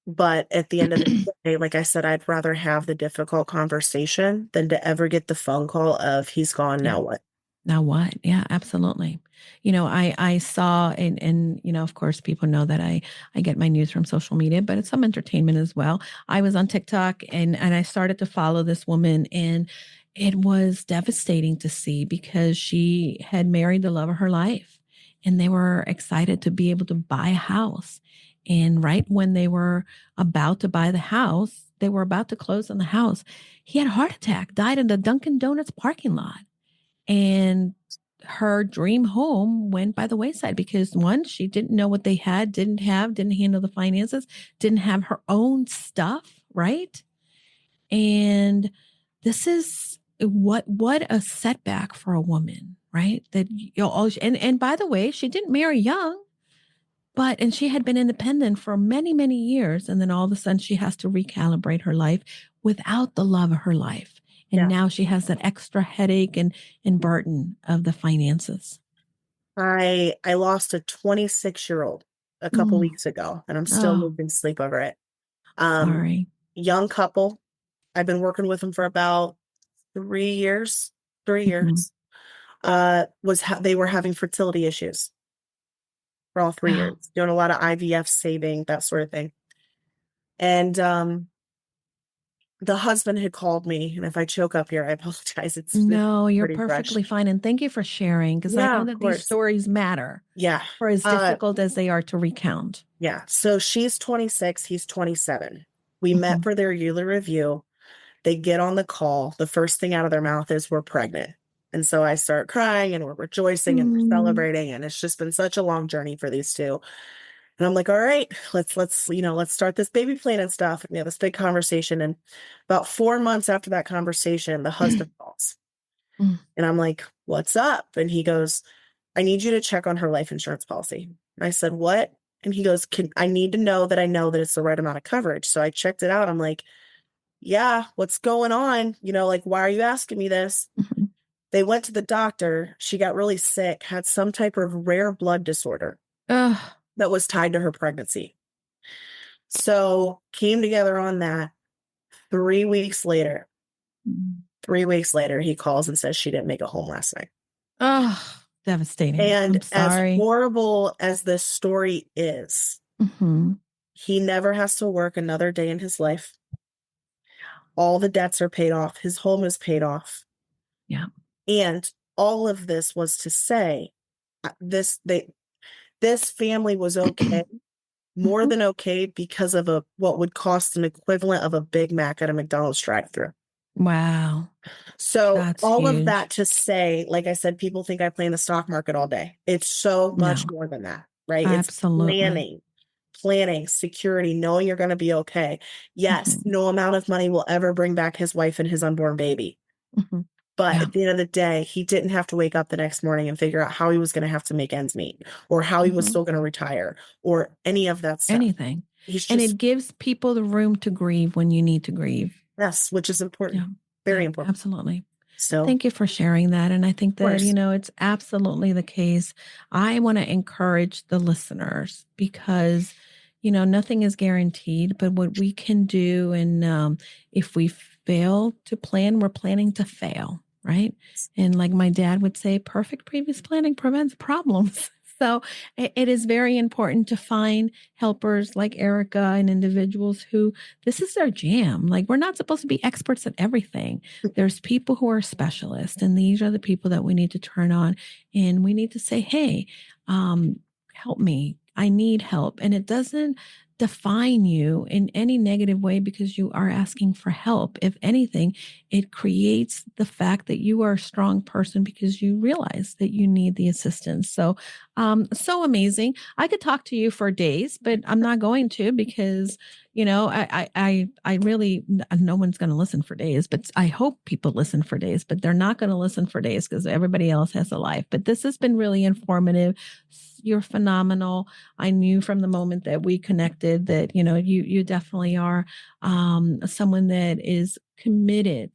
But at the end of the day, like I said, I'd rather have the difficult conversation than to ever get the phone call of he's gone. Now what? Now what? Yeah, absolutely. I saw, and of course, people know that I get my news from social media, but it's some entertainment as well. I was on TikTok and I started to follow this woman, and it was devastating to see because she had married the love of her life and they were excited to be able to buy a house. And right when they were about to buy the house, they were about to close on the house. He had a heart attack, died in the Dunkin' Donuts parking lot. And her dream home went by the wayside because one, she didn't know what they had, didn't handle the finances, didn't have her own stuff, right? And this is what a setback for a woman, right? That and by the way, she didn't marry young, and she had been independent for many, many years, and then all of a sudden she has to recalibrate her life without the love of her life. And now she has that extra headache and burden of the finances. I lost a 26-year-old a couple weeks ago, and I'm still losing sleep over it. Sorry. Young couple. I've been working with them for about 3 years. 3 years. They were having fertility issues for all 3 years, doing a lot of IVF saving, that sort of thing. And the husband had called me, and if I choke up here, I apologize. No, you're perfectly fine. And thank you for sharing, because I know that these stories matter. Yeah. For as difficult as they are to recount. Yeah. So she's 26, he's 27. We met for their yearly review. They get on the call. The first thing out of their mouth is, we're pregnant. And so I start crying, and we're rejoicing and we're celebrating. And it's just been such a long journey for these two. And I'm like, all right, let's start this baby plan and stuff. And we have this big conversation. And about 4 months after that conversation, the husband calls. And I'm like, what's up? And he goes, I need you to check on her life insurance policy. And I said, what? And he goes, I need to know that I know that it's the right amount of coverage. So I checked it out. I'm like, yeah, what's going on? Like, why are you asking me this? They went to the doctor. She got really sick, had some type of rare blood disorder Ugh. that was tied to her pregnancy. So came together on that. 3 weeks later, 3 weeks later, he calls and says she didn't make it home last night. Oh, devastating. And I'm as sorry. horrible as this story is, he never has to work another day in his life. All the debts are paid off. His home is paid off. Yeah. And all of this was to say this family was okay, more than okay, because of what would cost an equivalent of a Big Mac at a McDonald's drive-thru. Wow. So That's all huge. of that to say, like I said, people think I play in the stock market all day. It's so much more than that, right? Absolutely. It's planning, security, knowing you're going to be okay. Yes, no amount of money will ever bring back his wife and his unborn baby. But at the end of the day, he didn't have to wake up the next morning and figure out how he was going to have to make ends meet, or how he was still going to retire, or any of that stuff. Anything. He's just, and it gives people the room to grieve when you need to grieve. Yes, which is important. Yeah. Very important. Absolutely. So thank you for sharing that. And I think that, it's absolutely the case. I want to encourage the listeners because, nothing is guaranteed, but what we can do, and if we fail to plan, we're planning to fail, right? And like my dad would say, perfect previous planning prevents problems. So it is very important to find helpers like Erica and individuals who this is their jam. Like, we're not supposed to be experts at everything. There's people who are specialists, and these are the people that we need to turn on. And we need to say, hey, help me. I need help. And it doesn't define you in any negative way because you are asking for help. If anything, it creates the fact that you are a strong person because you realize that you need the assistance. So, so amazing. I could talk to you for days, but I'm not going to because, I really, no one's going to listen for days, but I hope people listen for days, but they're not going to listen for days because everybody else has a life. But this has been really informative. You're phenomenal. I knew from the moment that we connected that, you definitely are someone that is committed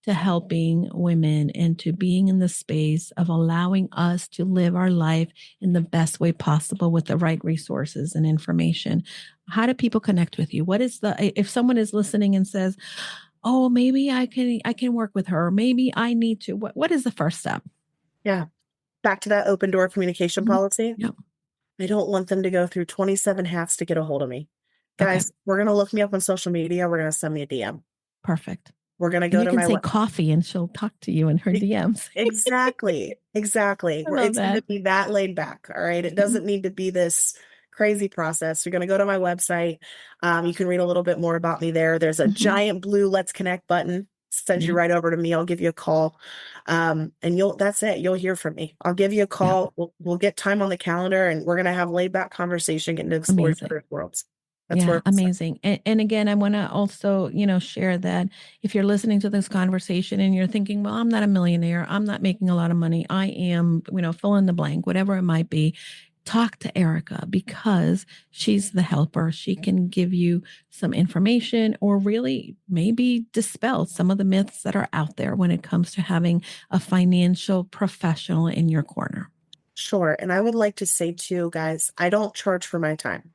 to helping women and to being in the space of allowing us to live our life in the best way possible with the right resources and information. How do people connect with you? What is if someone is listening and says, oh, maybe I can work with her. Maybe I need to, what is the first step? Yeah. Back to that open door communication policy. Yep. I don't want them to go through 27 hats to get a hold of me. Guys, we're going to look me up on social media. We're going to send me a DM. Perfect. We're going to go to my say coffee and she'll talk to you in her DMs. Exactly. It's going to be that laid back. All right. It doesn't need to be this crazy process. You're going to go to my website. You can read a little bit more about me there. There's a giant blue Let's Connect button. Sends you right over to me. I'll give you a call. And that's it. You'll hear from me. I'll give you a call. We'll get time on the calendar and we're going to have laid back conversation, getting to explore different worlds. That's where amazing. And again, I want to also, share that if you're listening to this conversation and you're thinking, well, I'm not a millionaire, I'm not making a lot of money, I am, fill in the blank, whatever it might be, talk to Erica because she's the helper. She can give you some information or really maybe dispel some of the myths that are out there when it comes to having a financial professional in your corner. Sure. And I would like to say too, guys, I don't charge for my time.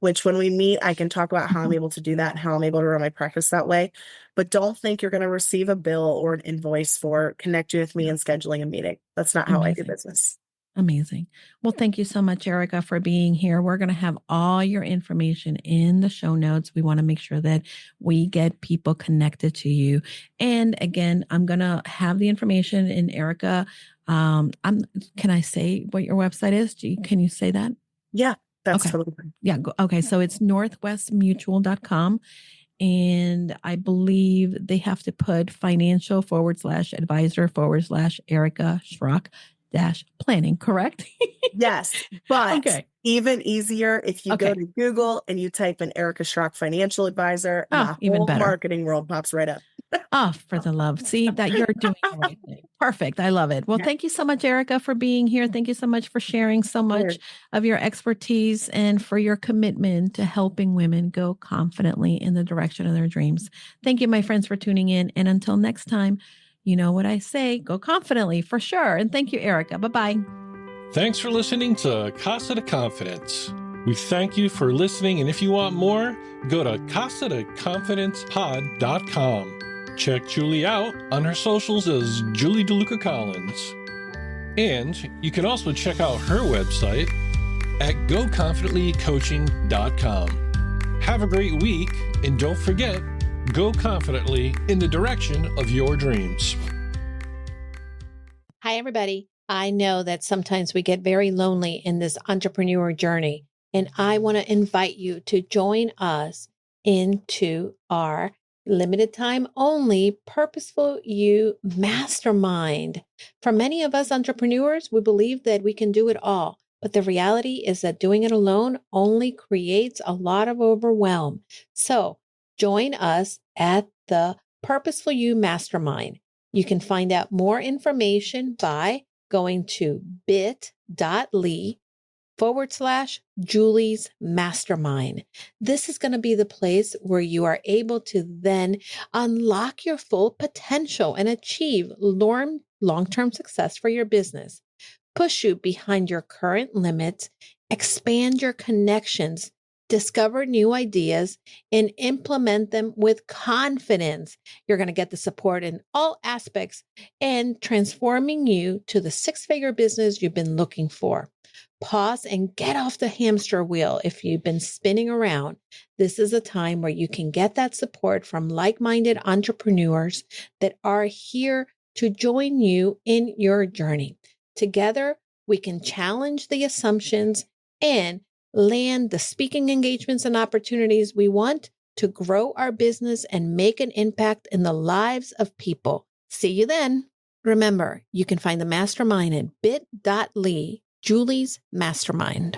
Which when we meet, I can talk about how I'm able to do that and how I'm able to run my practice that way. But don't think you're going to receive a bill or an invoice for connecting with me and scheduling a meeting. That's not how I do business. Amazing. Well, thank you so much, Erica, for being here. We're going to have all your information in the show notes. We want to make sure that we get people connected to you. And again, I'm going to have the information in Erica. Can I say what your website is? Can you say that? Yeah. That's totally fine. Yeah. Okay. So it's northwestmutual.com. And I believe they have to put financial /advisor /Erica Schrock -planning, correct? Yes. But even easier, if you go to Google and you type in Erica Schrock financial advisor, the whole marketing world pops right up. Oh, for the love. See that you're doing the right thing. Perfect. I love it. Well, thank you so much, Erica, for being here. Thank you so much for sharing so much of your expertise and for your commitment to helping women go confidently in the direction of their dreams. Thank you, my friends, for tuning in. And until next time, You know what I say, go confidently for sure. And thank you, Erica. Bye-bye. Thanks for listening to Casa de Confidence. We thank you for listening, and if you want more, go to casadeconfidencepod.com. Check Julie out on her socials as Julie DeLucca-Collins. And you can also check out her website at goconfidentlycoaching.com. Have a great week, and don't forget, go confidently in the direction of your dreams. Hi, everybody. I know that sometimes we get very lonely in this entrepreneur journey, and I want to invite you to join us into our limited time only Purposeful You Mastermind. For many of us entrepreneurs, we believe that we can do it all. But the reality is that doing it alone only creates a lot of overwhelm. So join us at the Purposeful You Mastermind. You can find out more information by going to bit.ly/Julie's Mastermind. This is going to be the place where you are able to then unlock your full potential and achieve long-term success for your business. Push you behind your current limits, expand your connections, discover new ideas, and implement them with confidence. You're going to get the support in all aspects and transforming you to the six-figure business you've been looking for. Pause and get off the hamster wheel if you've been spinning around. This is a time where you can get that support from like-minded entrepreneurs that are here to join you in your journey. Together, we can challenge the assumptions and land the speaking engagements and opportunities we want to grow our business and make an impact in the lives of people. See you then. Remember, you can find the mastermind at bit.ly, Julie's Mastermind.